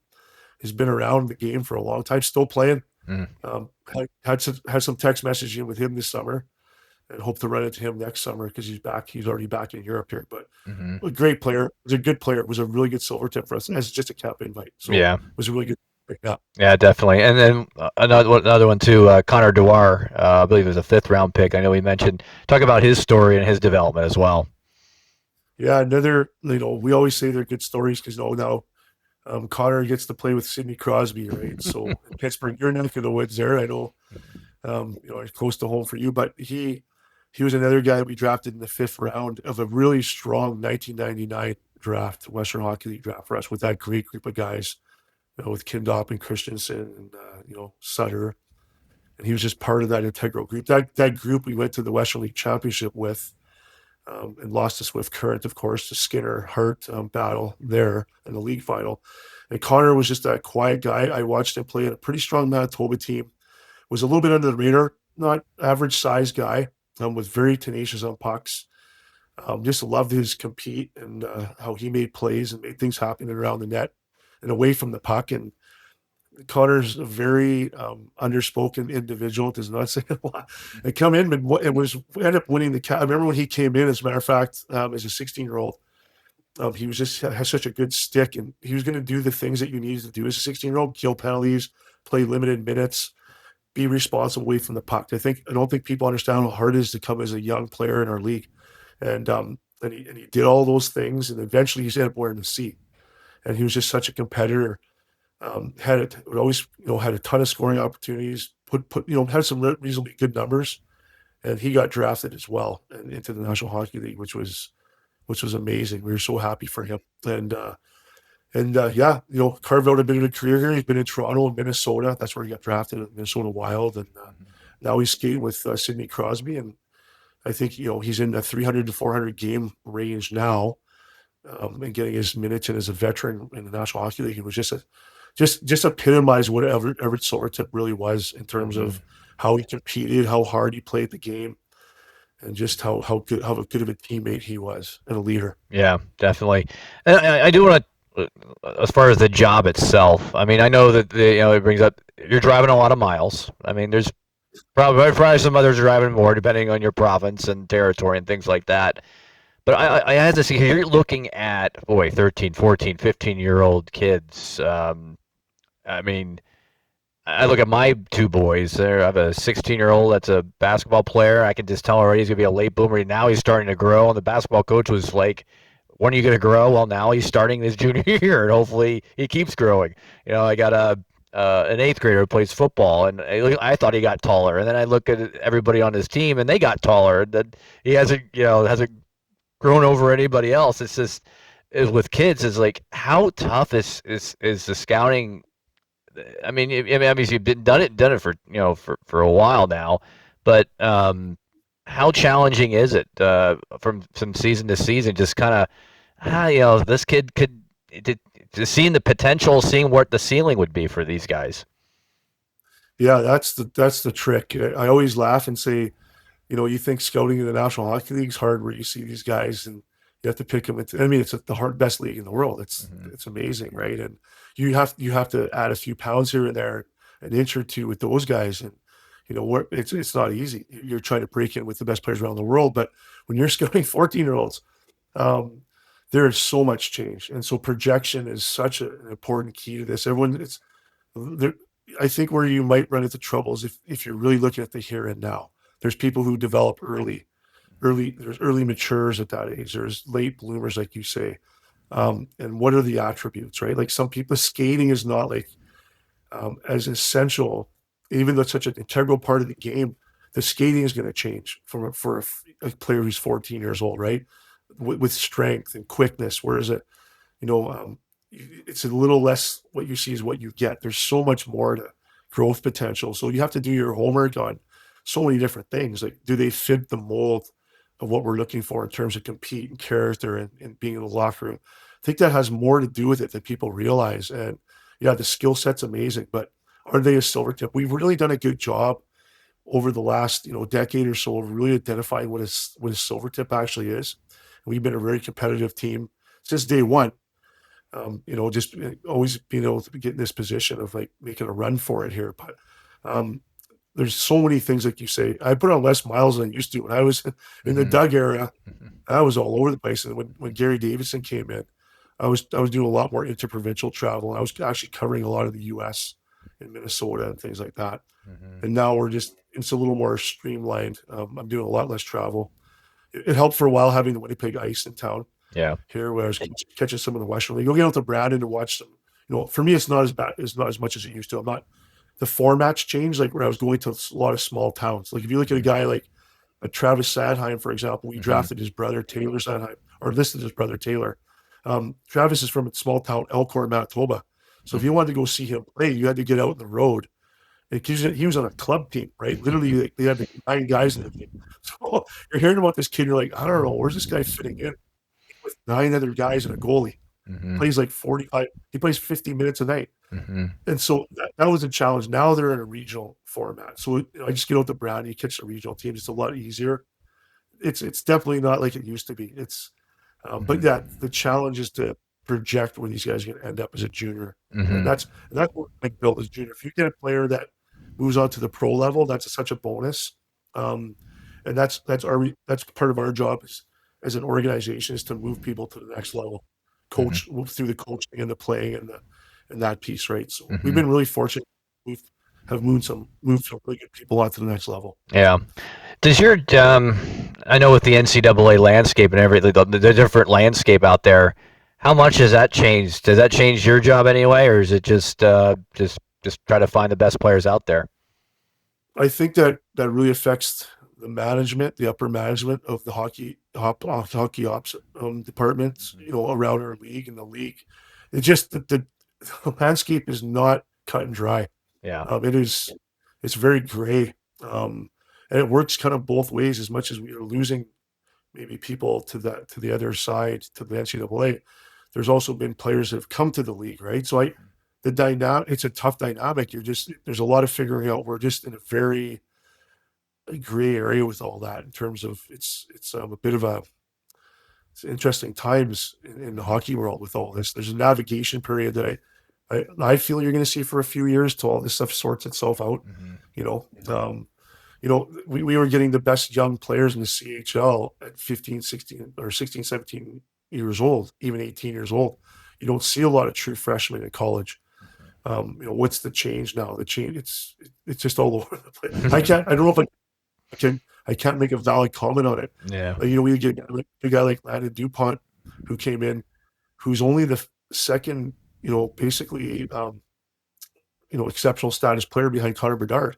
Speaker 4: he's been around the game for a long time, still playing. Had some text messaging with him this summer. And hope to run into him next summer because he's back. He's already back in Europe here, but a great player. Was a good player. It was a really good Silvertip for us as just a cap invite. So it was a really good.
Speaker 3: Yeah, definitely. And then another one too, Connor Dewar. I believe it was a 5th round pick. I know we mentioned. Talk about his story and his development as well.
Speaker 4: Yeah, another. We always say they're good stories because now Connor gets to play with Sidney Crosby, right? So in Pittsburgh, you're neck of the woods there. I know. It's close to home for you, but he was another guy that we drafted in the 5th round of a really strong 1999 draft, Western Hockey League draft for us with that great group of guys, with Kindop and Christensen and, Sutter. And he was just part of that integral group. That group we went to the Western League Championship with and lost to Swift Current, of course, the Skinner-Hart battle there in the league final. And Connor was just that quiet guy. I watched him play in a pretty strong Manitoba team. Was a little bit under the radar, not average size guy, was very tenacious on pucks. Just loved his compete and how he made plays and made things happen around the net and away from the puck. And Connor's a very underspoken individual, does not say a lot. And come in and ended up winning the cap. I remember when he came in, as a matter of fact, as a 16-year-old, he was just has such a good stick, and he was going to do the things that you needed to do as a 16-year-old: kill penalties, play limited minutes, be responsible away from the puck. I don't think people understand how hard it is to come as a young player in our league. And he did all those things, and eventually he's ended up wearing the C. And he was just such a competitor. Had a ton of scoring opportunities, had some reasonably good numbers, and he got drafted as well into the National Hockey League, which was amazing. We were so happy for him. Carved out a bit of a career here. He's been in Toronto and Minnesota. That's where he got drafted at Minnesota Wild. And now he's skating with Sidney Crosby. And I think, he's in the 300 to 400 game range now and getting his minutes in as a veteran in the National Hockey League. It was just just epitomized what Everett Silvertip really was in terms of how he competed, how hard he played the game, and just how good of a teammate he was and a leader.
Speaker 3: Yeah, definitely. And I do want to, as far as the job itself. I mean, I know that it brings up you're driving a lot of miles. I mean, there's probably some others driving more depending on your province and territory and things like that. But I had to see here, you're looking at, boy, 13, 14, 15-year-old kids. I mean, I look at my two boys. There, I have a 16-year-old that's a basketball player. I can just tell already he's gonna be a late bloomer. Now he's starting to grow, and the basketball coach was like, "When are you gonna grow?" Well, now he's starting his junior year, and hopefully he keeps growing. I got an eighth grader who plays football, and I thought he got taller, and then I look at everybody on his team, and they got taller. That he hasn't grown over anybody else. It's just is with kids. Is like how tough is the scouting. I mean, obviously you've done it for for a while now, but how challenging is it from season to season? Just kind of, this kid could just seeing the potential, seeing what the ceiling would be for these guys.
Speaker 4: Yeah, that's the trick. I always laugh and say, you think scouting in the National Hockey League is hard, where you see these guys and you have to pick them. It's the best league in the world. It's amazing, right? And you have to add a few pounds here and there, an inch or two with those guys, and it's not easy. You're trying to break in with the best players around the world, but when you're scouting 14-year-olds, um, there is so much change, and so projection is such an important key to this. It's there. I think where you might run into trouble is if you're really looking at the here and now. There's people who develop there's early matures at that age. There's late bloomers, like you say. And what are the attributes, right? Like some people, skating is not like as essential, even though it's such an integral part of the game. The skating is going to change for a player who's 14 years old, right? With strength and quickness. Whereas you know, um, it's a little less what you see is what you get. There's so much more to growth potential. So you have to do your homework on so many different things. Like, do they fit the mold of what we're looking for in terms of compete and character and being in the locker room? I think that has more to do with it than people realize. And yeah, the skill set's amazing, but are they a silver tip? We've really done a good job over the last decade or so of really identifying what a silver tip actually is. And we've been a very competitive team since day one. Just always being able to get in this position of like making a run for it here. But there's so many things, like you say. I put on less miles than I used to when I was in the Doug era. I was all over the place. And when Gary Davidson came in, I was doing a lot more interprovincial travel. I was actually covering a lot of the U.S. in Minnesota and things like that. And now it's a little more streamlined. I'm doing a lot less travel. It helped for a while having the Winnipeg Ice in town.
Speaker 3: Yeah.
Speaker 4: Here, where I was catching some of the Western League. You'll get out to Brandon to watch some. For me, it's not as bad. It's not as much as it used to. The formats changed, like where I was going to a lot of small towns. Like if you look at a guy like a Travis Sadheim, for example, we drafted his brother Taylor Sadheim, or listed his brother Taylor. Travis is from a small town, Elkhorn, Manitoba. So if you wanted to go see him play, you had to get out on the road. Because he was on a club team, right? Literally, they had 9 guys in the team. So you're hearing about this kid, you're like, I don't know, where's this guy fitting in with 9 other guys and a goalie? Plays like 45. He plays 50 minutes a night. And so that was a challenge. Now they're in a regional format. So I just get out to Brownie, catch the regional team. It's a lot easier. It's definitely not like it used to be. But yeah, the challenge is to project where these guys are going to end up as a junior. And that's what we built as junior. If you get a player that moves on to the pro level, that's such a bonus. And that's part of our job as an organization, is to move people to the next level, coach through the coaching and the playing and that piece, right? So we've been really fortunate. We have moved some really good people on to the next level.
Speaker 3: Yeah. Does your I know with the NCAA landscape and everything, the different landscape out there, how much has that changed? Does that change your job anyway, or is it just try to find the best players out there?
Speaker 4: I think that really affects the management, the upper management of the hockey ops departments, around our league and the league. It's just that the landscape is not cut and dry.
Speaker 3: Yeah.
Speaker 4: It's very gray. And it works kind of both ways. As much as we are losing maybe people to the other side, to the NCAA, there's also been players that have come to the league, right? So it's a tough dynamic. There's a lot of figuring out. We're just in a very gray area with all that in terms of it's a bit of it's interesting times in the hockey world with all this. There's a navigation period that I feel you're going to see for a few years till all this stuff sorts itself out. You know, we were getting the best young players in the CHL at 15, 16 or 16, 17 years old, even 18 years old. You don't see a lot of true freshmen in college. You know, what's the change now? The change, it's just all over the place. I don't know if I can't make a valid comment on it.
Speaker 3: Yeah.
Speaker 4: You know, we get a guy like Landon DuPont who came in, who's only the second, you know, basically, you know, exceptional status player behind Connor Bedard.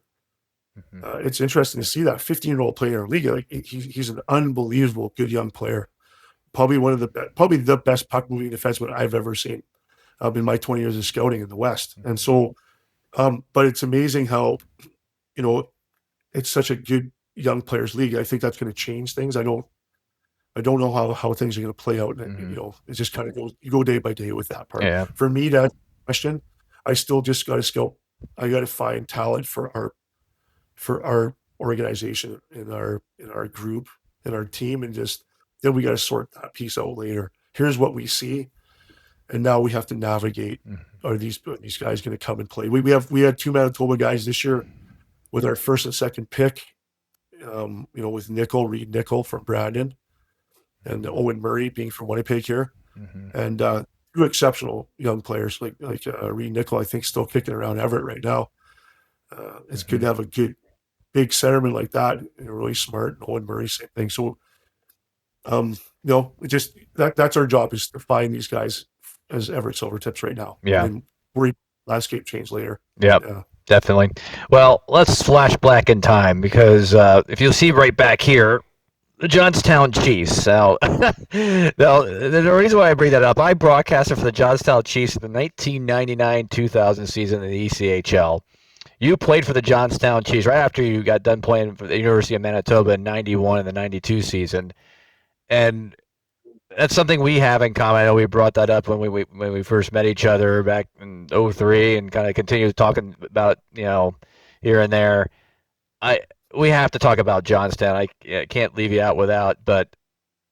Speaker 4: It's interesting to see that 15-year-old player in our league. Like he's an unbelievable good young player. Probably the best puck moving defenseman I've ever seen in my 20 years of scouting in the West. And so, but it's amazing how, you know, it's such a good young players league. I think that's going to change things. I don't know how things are going to play out. And, you know, it just kind of goes, you go day by day with that part.
Speaker 3: Yeah.
Speaker 4: For me, that question, I still just got to scout. I got to find talent for our organization, in our group, in our team, and just then we got to sort that piece out later. Here's what we see, and now we have to navigate. Are these guys going to come and play? We had 2 Manitoba guys this year with our first and second pick. You know, with Reed Nickel from Brandon, and Owen Murray being from Winnipeg here, and 2 exceptional young players like Reed Nickel. I think still kicking around Everett right now. It's good to have a good big centerman like that, you know, really smart. And Owen Murray, same thing. So, you know, just that's our job, is to find these guys as Everett Silvertips right now.
Speaker 3: Yeah.
Speaker 4: And worry landscape change later.
Speaker 3: Yep.
Speaker 4: Yeah.
Speaker 3: Definitely. Well, let's flash back in time, because if you'll see right back here, the Johnstown Chiefs. Now, the reason why I bring that up, I broadcasted for the Johnstown Chiefs in the 1999-2000 season in the ECHL. You played for the Johnstown Chiefs right after you got done playing for the University of Manitoba in '91 and the '92 season, and that's something we have in common. I know we brought that up when we first met each other back in '03, and kind of continued talking about, you know, here and there. We have to talk about Johnstown. I can't leave you out without, but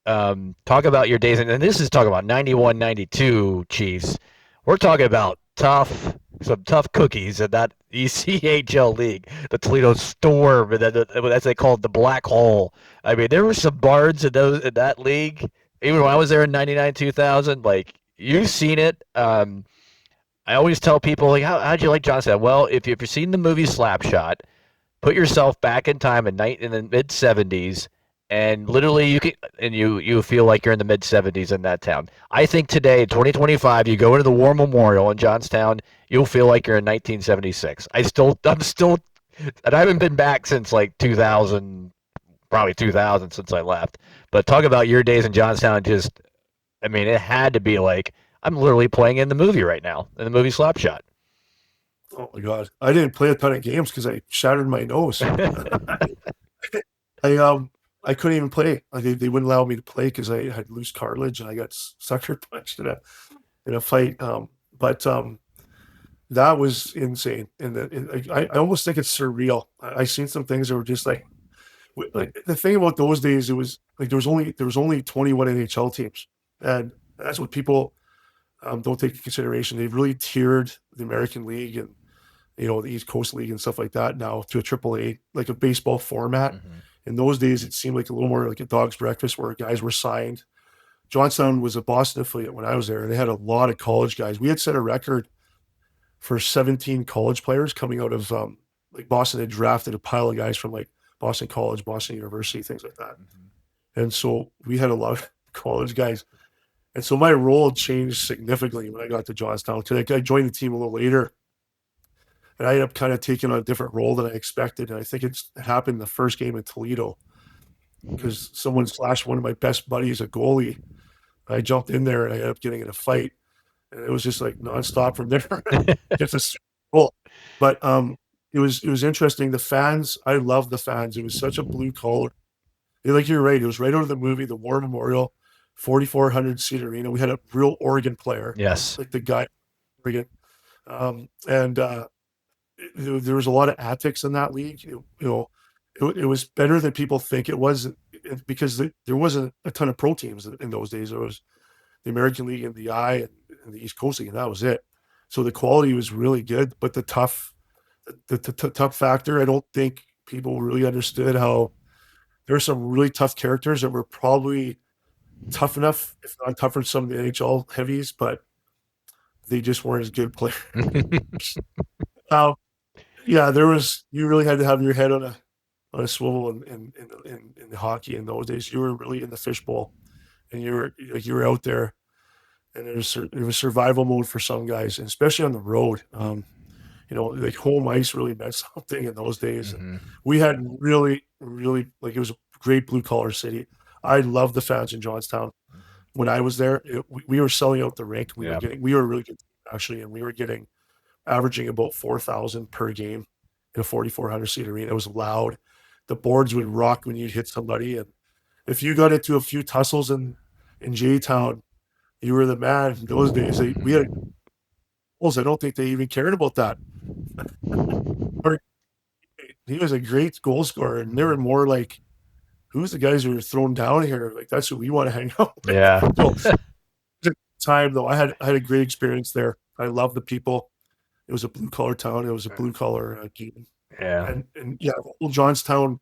Speaker 3: talk about your days, and this is talking about '91, '92 Chiefs. We're talking about some tough cookies in that ECHL league, the Toledo Storm, and as they called the Black Hole. I mean, there were some bards in that league. Even when I was there in '99, 2000, like, you've seen it. I always tell people, like, how'd you like Johnstown? Well, if you've seen the movie Slapshot, put yourself back in time in the mid '70s, and literally you feel like you're in the mid '70s in that town. I think today, 2025, you go into the War Memorial in Johnstown, you'll feel like you're in 1976. I'm still, and I haven't been back since like 2000, probably 2000 since I left. But talk about your days in Johnstown. Just, I mean, it had to be like, I'm literally playing in the movie right now, in the movie Slapshot.
Speaker 4: Oh my God. I didn't play a ton of games because I shattered my nose. I couldn't even play. They wouldn't allow me to play because I had loose cartilage and I got sucker punched in a fight. But that was insane. And I almost think it's surreal. I seen some things that were just like the thing about those days. It was like there was only 21 NHL teams, and that's what people don't take into consideration. They've really tiered the American League and, you know, the East Coast League and stuff like that now to a AAA, like a baseball format. In those days, it seemed like a little more like a dog's breakfast where guys were signed. Johnstown was a Boston affiliate when I was there, and they had a lot of college guys. We had set a record for 17 college players coming out of like Boston had drafted a pile of guys from like Boston College, Boston University, things like that. And so we had a lot of college guys. And so my role changed significantly when I got to Johnstown. I joined the team a little later, and I ended up kind of taking on a different role than I expected. And I think it happened the first game in Toledo because someone slashed one of my best buddies, a goalie. I jumped in there and I ended up getting in a fight. And it was just like nonstop from there. Just a goal. But it was interesting. The fans, I love the fans. It was such a blue collar. Like, you're right. It was right out of the movie, the War Memorial, 4,400 seat arena. We had a real Oregon player.
Speaker 3: Yes.
Speaker 4: Like the guy, Oregon. And there was a lot of attics in that league. It was better than people think it was because there wasn't a ton of pro teams in those days. There was the American League and the and the East Coast League, and that was it. So the quality was really good, but the tough factor, I don't think people really understood how there are some really tough characters that were probably tough enough, if not tougher than some of the NHL heavies, but they just weren't as good players. um, yeah, you really had to have your head on a swivel in the hockey in those days. You were really in the fishbowl, and you were out there, and it was survival mode for some guys, and especially on the road. Like home ice really meant something in those days.
Speaker 3: Mm-hmm.
Speaker 4: And we had really, really, like, it was a great blue collar city. I loved the fans in Johnstown. When I was there, we were selling out the rink. We were a really good team, actually, and we were averaging about 4,000 per game in a 4,400 seat arena. It was loud. The boards would rock when you'd hit somebody, and if you got into a few tussles in J-Town, you were the man. In those days, we had goals. I don't think they even cared about that. He was a great goal scorer, and they were more like, who's the guys who are thrown down here? Like, that's who we want to hang out with.
Speaker 3: Yeah.
Speaker 4: So, time though, I had a great experience there. I love the people. It was a blue collar town. It was a blue collar game.
Speaker 3: Yeah.
Speaker 4: And yeah, the whole Johnstown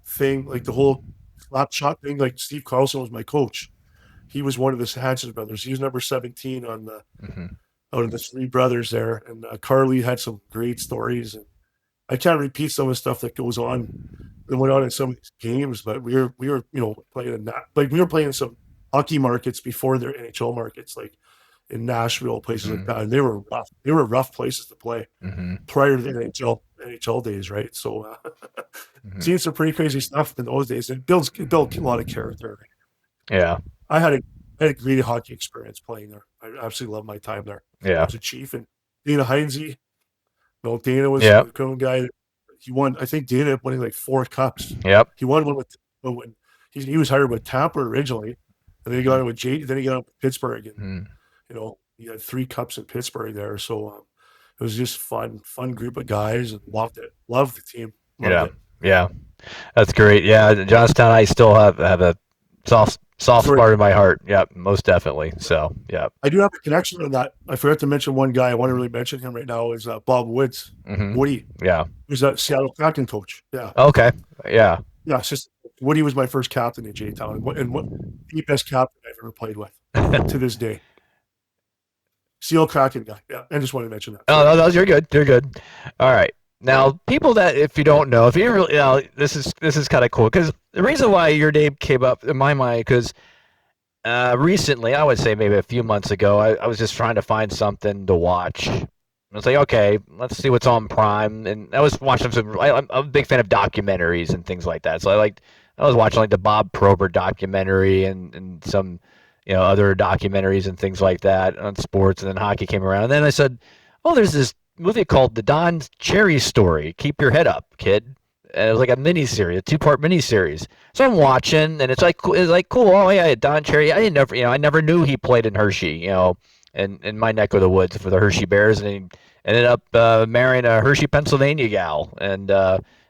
Speaker 4: thing, like the whole slap shot thing. Like, Steve Carlson was my coach. He was one of the Hanson brothers. He was number 17 on the out of the three brothers there. And Carly had some great stories. And I can't repeat some of the stuff that went on in some of these games, but we were playing in that. Like, we were playing in some hockey markets before their NHL markets, like in Nashville, places like that. And they were rough. They were rough places to play prior to the NHL days, right? So seeing some pretty crazy stuff in those days. It built a lot of character.
Speaker 3: Yeah.
Speaker 4: I had a great hockey experience playing there. I absolutely loved my time there.
Speaker 3: Yeah.
Speaker 4: I was a Chief, and Dana Heinze. Dana was the kind of guy that he won. I think Dana winning like 4 cups.
Speaker 3: Yep.
Speaker 4: He won one when he was hired with Tampa originally, and then he got it with then he got it with Pittsburgh, and he had 3 cups in Pittsburgh there. So it was just fun group of guys, and loved it. Loved the team. Loved it.
Speaker 3: Yeah. That's great. Yeah, Johnstown, I still have a soft spot in my heart. Yeah, most definitely. So, yeah.
Speaker 4: I do have a connection on that. I forgot to mention one guy. I want to really mention him right now is Bob Woods. Woody.
Speaker 3: Yeah.
Speaker 4: Who's that Seattle captain coach. Yeah.
Speaker 3: Okay. Yeah.
Speaker 4: Yeah. It's just Woody was my first captain in J-Town, and what the best captain I've ever played with to this day. Seal Kraken guy. Yeah. I just wanted to mention that.
Speaker 3: Oh, no, you're good. You're good. All right. Now, people that, if you don't know, if you really, this is kind of cool, because the reason why your name came up in my mind, because recently, I would say maybe a few months ago, I was just trying to find something to watch. I was like, okay, let's see what's on Prime, and I was watching I'm a big fan of documentaries and things like that. So I was watching like the Bob Probert documentary and some other documentaries and things like that on sports, and then hockey came around, and then I said, oh, there's this movie called The Don Cherry Story. Keep your head up, kid. And it was like a miniseries, a 2-part miniseries. So I'm watching, and it's like cool. Oh yeah, Don Cherry. I never knew he played in Hershey. In my neck of the woods for the Hershey Bears, and he ended up marrying a Hershey, Pennsylvania gal, and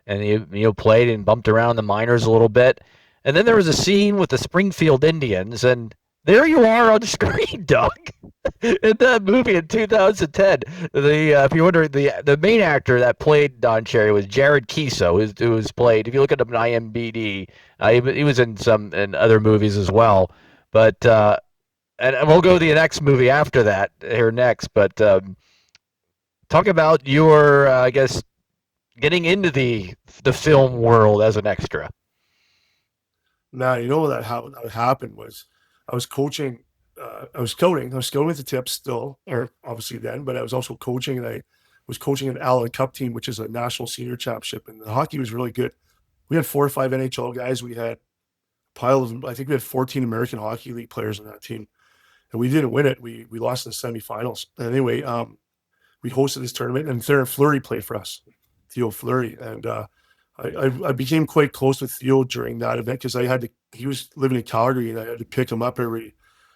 Speaker 3: he played and bumped around the minors a little bit. And then there was a scene with the Springfield Indians, and there you are on screen, Doug. In that movie in 2010, if you wonder, the main actor that played Don Cherry was Jared Keeso, who was played. If you look at him on IMDb, he was in other movies as well. But and we'll go to the next movie after that here next. But talk about your, I guess, getting into the film world as an extra.
Speaker 4: Now, what happened was I was coaching. I was scouting with the Tips still, or obviously then, but I was also coaching, and I was coaching an Allen Cup team, which is a national senior championship, and the hockey was really good. We had 4 or 5 NHL guys. We had a pile of them. I think we had 14 American Hockey League players on that team, and we didn't win it. We lost in the semifinals. Anyway, we hosted this tournament, and Theron Fleury played for us, Theo Fleury, and I became quite close with Theo during that event because he was living in Calgary, and I had to pick him up every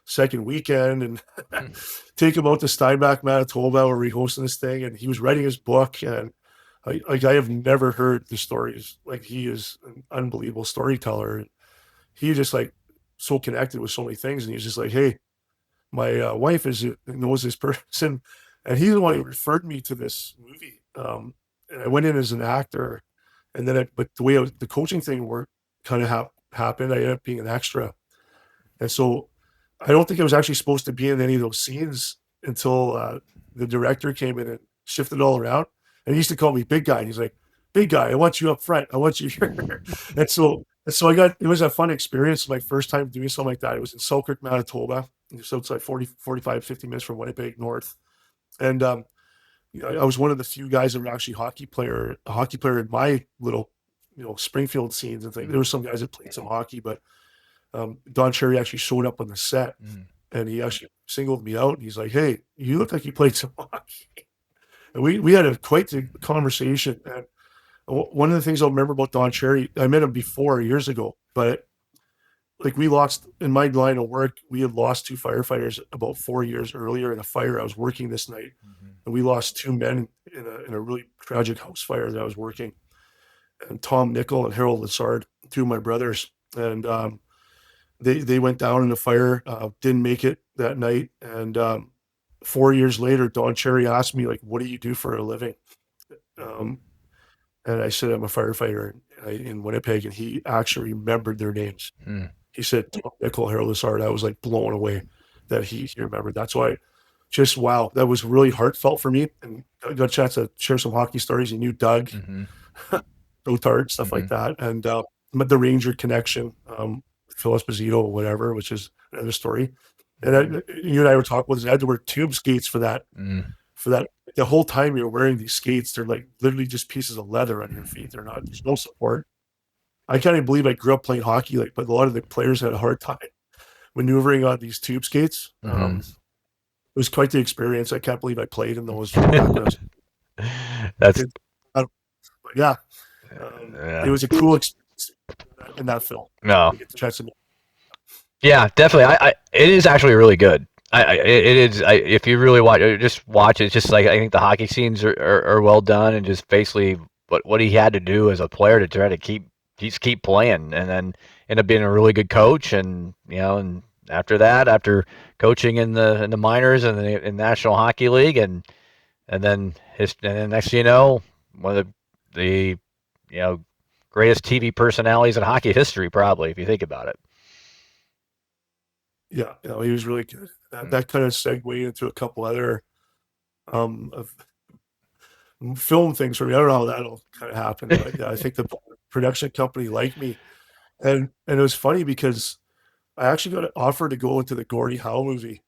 Speaker 4: second weekend and take him out to Steinbach, Manitoba, where we hosting this thing. And he was writing his book. And I have never heard the stories. Like, he is an unbelievable storyteller. He just like so connected with so many things. And he's just like, hey, my wife knows this person. And he's the one who referred me to this movie. And I went in as an actor. And then, but the way the coaching thing worked kind of happened, I ended up being an extra. And so I don't think I was actually supposed to be in any of those scenes until the director came in and shifted it all around. And he used to call me big guy. And he's like, big guy, I want you up front. I want you here. and so it was a fun experience. My first time doing something like that. It was in Selkirk, Manitoba. So it's like 45, 50 minutes from Winnipeg North. And I was one of the few guys that were actually a hockey player in my little, Springfield scenes and things. There were some guys that played some hockey, but Don Cherry actually showed up on the set and he actually singled me out. And he's like, hey, you look like you played some hockey. And we had quite the conversation. And one of the things I'll remember about Don Cherry, I met him before years ago, but like we lost in my line of work, we had lost 2 firefighters about 4 years earlier in a fire I was working this night. And we lost 2 men in a really tragic house fire that I was working. And Tom Nickel and Harold Lessard, 2 of my brothers. And they went down in the fire, didn't make it that night. And 4 years later, Don Cherry asked me, like, what do you do for a living? And I said, I'm a firefighter in Winnipeg. And he actually remembered their names. He said, Tom Nickel, Harold Lessard. I was like blown away that he remembered. That's why wow, that was really heartfelt for me. And I got a chance to share some hockey stories. He knew Doug, Gerhart, stuff like that. And but the Ranger connection, Phil Esposito, whatever, which is another story. And you and I were talking about this. I had to wear tube skates for that. For that, the whole time you're wearing these skates, they're like literally just pieces of leather on your feet. There's no support. I can't even believe I grew up playing hockey, but a lot of the players had a hard time maneuvering on these tube skates. It was quite the experience. I can't believe I played in those.
Speaker 3: That's
Speaker 4: yeah. It was a cool experience in that film.
Speaker 3: No.
Speaker 4: To
Speaker 3: yeah, definitely. It is actually really good. It is. If you really watch it, just watch it. It's just like I think the hockey scenes are well done, and just basically what he had to do as a player to try to keep playing, and then end up being a really good coach, and and after that, after coaching in the minors and in National Hockey League, and then next thing you know, one of the greatest TV personalities in hockey history, probably, if you think about it.
Speaker 4: Yeah, he was really good. That kind of segued into a couple other of film things for me. I don't know how that'll kind of happen, but I think the production company liked me, and it was funny because I actually got an offer to go into the Gordie Howe movie.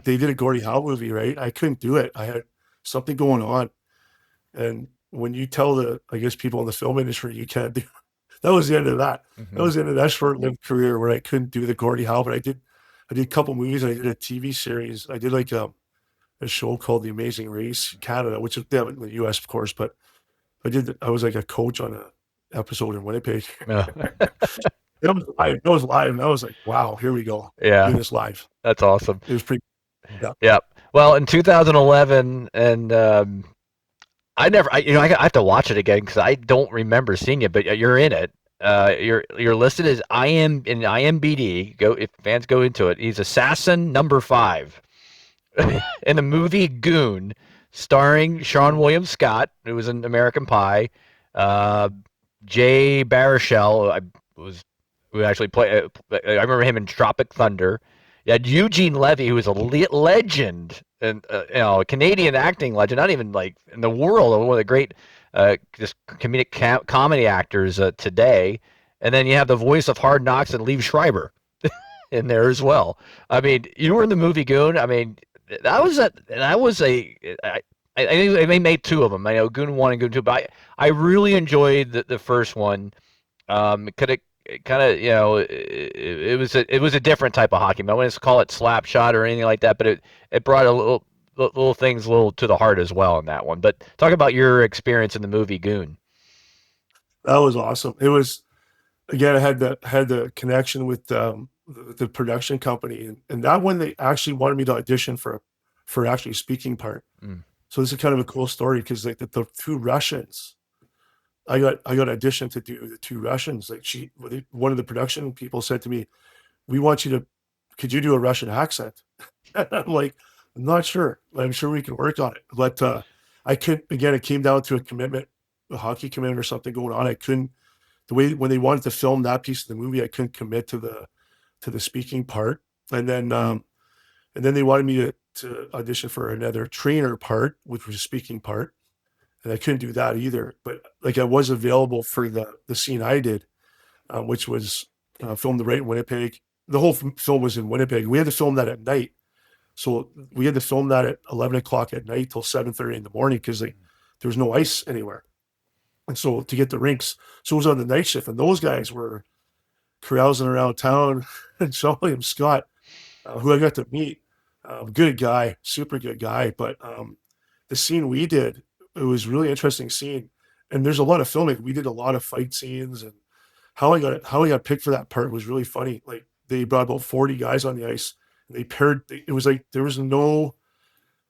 Speaker 4: They did a Gordie Howe movie, right? I couldn't do it. I had something going on, and when you tell I guess people in the film industry you can't do, that was the end of that. That was the end of that short-lived career where I couldn't do the Gordie Howe, but I did a couple movies. I did a TV series. I did like a show called The Amazing Race Canada, which is in the US, of course, but I was like a coach on an episode in Winnipeg. It was live. It was live. And I was like, wow, here we go.
Speaker 3: Yeah.
Speaker 4: Doing this live.
Speaker 3: That's awesome.
Speaker 4: It was pretty.
Speaker 3: Yeah. Well, in 2011, and I have to watch it again because I don't remember seeing it, but you're in it. You're listed as in IMDb. If fans go into it, he's assassin number 5 in the movie Goon, starring Sean William Scott, who was in American Pie, Jay Baruchel, who actually played. I remember him in Tropic Thunder. You had Eugene Levy, who was a legend, and a Canadian acting legend, not even like in the world, one of the great just comedic comedy actors today. And then you have the voice of Hard Knocks and Liev Schreiber in there as well. I mean, you were in the movie Goon. I mean, I think they made 2 of them. I know Goon 1 and Goon 2, but I really enjoyed the first one. It was a different type of hockey. I wouldn't call it slap shot or anything like that, but it brought a little things a little to the heart as well in that one. But talk about your experience in the movie Goon.
Speaker 4: That was awesome. It was, again, I had the connection with the production company, and that one they actually wanted me to audition for actually a speaking part. So this is kind of a cool story because like the two Russians, I got auditioned to do the two Russians. Like one of the production people said to me, "We want you to, could you do a Russian accent?" And I'm like, "I'm not sure. I'm sure we can work on it." But I couldn't. Again, it came down to a commitment, a hockey commitment or something going on. I couldn't. The way when they wanted to film that piece of the movie, I couldn't commit to the speaking part. And then they wanted me to audition for another trainer part, which was a speaking part. And I couldn't do that either. But like I was available for the scene I did, which was filmed right in Winnipeg. The whole film was in Winnipeg. We had to film that at night. So we had to film that at 11 o'clock at night till 7:30 in the morning because like there was no ice anywhere. And so to get the rinks, so it was on the night shift. And those guys were carousing around town. And Sean William Scott, who I got to meet, good guy, super good guy. But the scene we did, it was a really interesting scene. And there's a lot of filming. We did a lot of fight scenes, and how I got picked for that part was really funny. Like they brought about 40 guys on the ice, and they paired. It was like there was no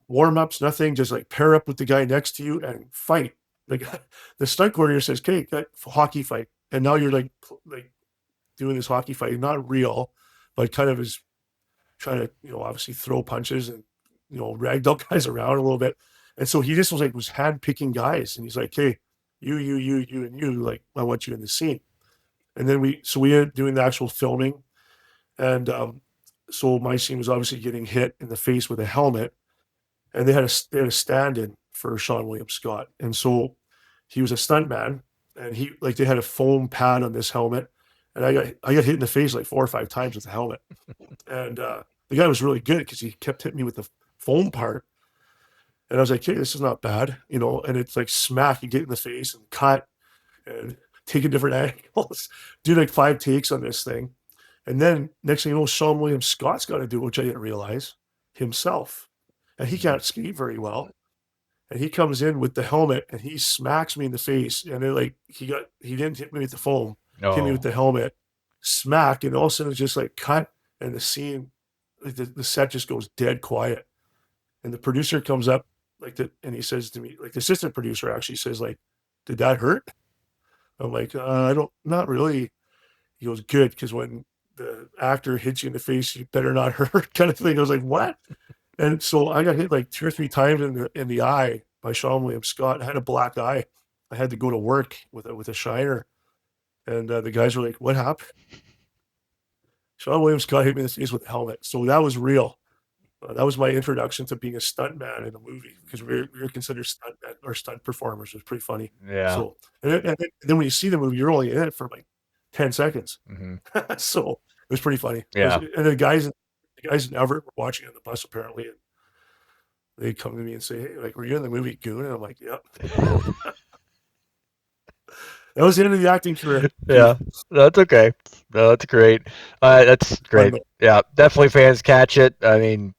Speaker 4: warm ups, nothing. Just like pair up with the guy next to you and fight. Like the stunt coordinator says, "Okay, hockey fight," and now you're like doing this hockey fight, not real, but kind of is trying to, obviously throw punches and, ragdoll guys around a little bit. And so he just was hand picking guys. And he's like, "Hey, you, and you, like, I want you in the scene." And then we ended up doing the actual filming. And so my scene was obviously getting hit in the face with a helmet. And they had a stand-in for Sean William Scott. And so he was a stuntman, and they had a foam pad on this helmet. And I got hit in the face like 4 or 5 times with the helmet. And the guy was really good because he kept hitting me with the foam part. And I was like, "Hey, this is not bad," and it's like smack, you get in the face and cut and taking different angles, do like 5 takes on this thing. And then next thing you know, Sean William Scott's got to do, which I didn't realize, himself. And he can't skate very well. And he comes in with the helmet and he smacks me in the face. And then he didn't hit me with the foam, hit me with the helmet, smack, and all of a sudden it's just like cut, and the scene, the set just goes dead quiet. And the producer comes up and he says to me, like the assistant producer actually says, like, "Did that hurt?" I'm like, not really." He goes, "Good, because when the actor hits you in the face, you better not hurt," kind of thing. I was like, "What?" And so I got hit like 2 or 3 times in the eye by Sean William Scott. I had a black eye. I had to go to work with a shiner. And the guys were like, "What happened?" Sean William Scott hit me in the face with a helmet. So that was real. That was my introduction to being a stuntman in a movie, because we were considered stuntmen or stunt performers. It was pretty funny.
Speaker 3: Yeah.
Speaker 4: So and then when you see the movie, you're only in it for like 10 seconds. So it was pretty funny.
Speaker 3: Yeah.
Speaker 4: And the guys in Everett were watching on the bus apparently, and they come to me and say, "Hey, like, were you in the movie Goon?" And I'm like, "Yep." That was the end of the acting career.
Speaker 3: Yeah, that's okay. No, that's great. That's great. Yeah, definitely fans catch it. I mean,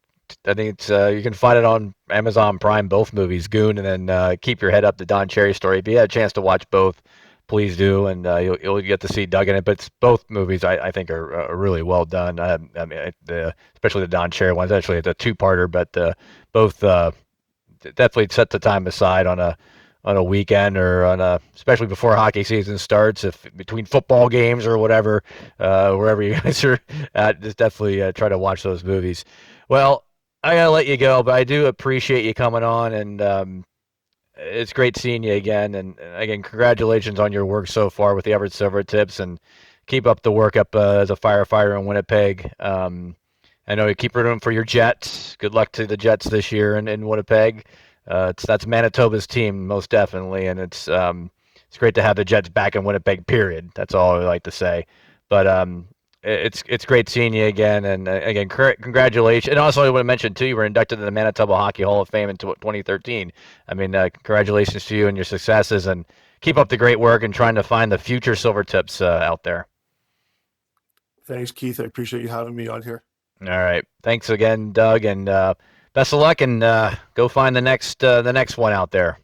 Speaker 3: I think it's you can find it on Amazon Prime, both movies, Goon and then Keep Your Head Up, the Don Cherry story. If you had a chance to watch both, please do, and you'll get to see Doug in it. But both movies I think are really well done. I mean, especially the Don Cherry one's actually it's a 2-parter, but both definitely set the time aside on a weekend or especially before hockey season starts, if between football games or whatever, wherever you guys are at, just definitely try to watch those movies. Well, I gotta let you go, but I do appreciate you coming on, and it's great seeing you again. And again, congratulations on your work so far with the Everett Silvertips, and keep up the work as a firefighter in Winnipeg. I know you keep rooting for your Jets. Good luck to the Jets this year in Winnipeg. That's Manitoba's team, most definitely, and it's great to have the Jets back in Winnipeg. Period. That's all I like to say. But it's great seeing you again, and again, congratulations. And also, I want to mention too, you were inducted to the Manitoba Hockey Hall of Fame in 2013. I mean, congratulations to you and your successes, and keep up the great work and trying to find the future Silvertips out there.
Speaker 4: Thanks, Keith. I appreciate you having me on here.
Speaker 3: All right. Thanks again, Doug, and best of luck, and go find the next one out there.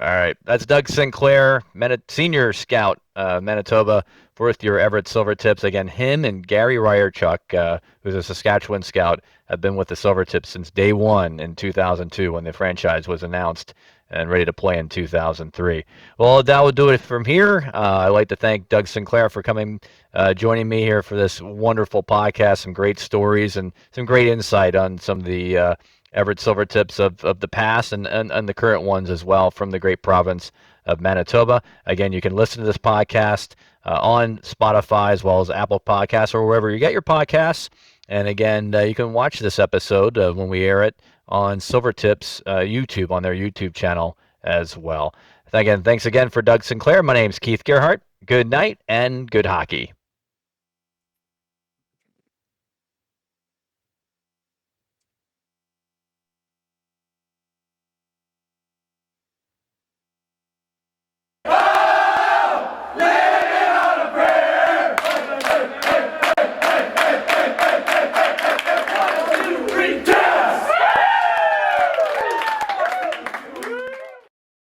Speaker 3: All right. That's Doug Sinclair, Senior Scout, Manitoba, with your Everett Silvertips. Again, him and Gary Ryerchuk, who's a Saskatchewan scout, have been with the Silvertips since day one in 2002 when the franchise was announced and ready to play in 2003. Well, that will do it from here. I'd like to thank Doug Sinclair for joining me here for this wonderful podcast, some great stories and some great insight on some of the Everett Silvertips of the past and the current ones as well from the great province of Manitoba. Again, you can listen to this podcast on Spotify as well as Apple Podcasts or wherever you get your podcasts. And again, you can watch this episode when we air it on Silvertips YouTube, on their YouTube channel as well. Again, thanks again for Doug Sinclair. My name's Keith Gerhart. Good night and good hockey.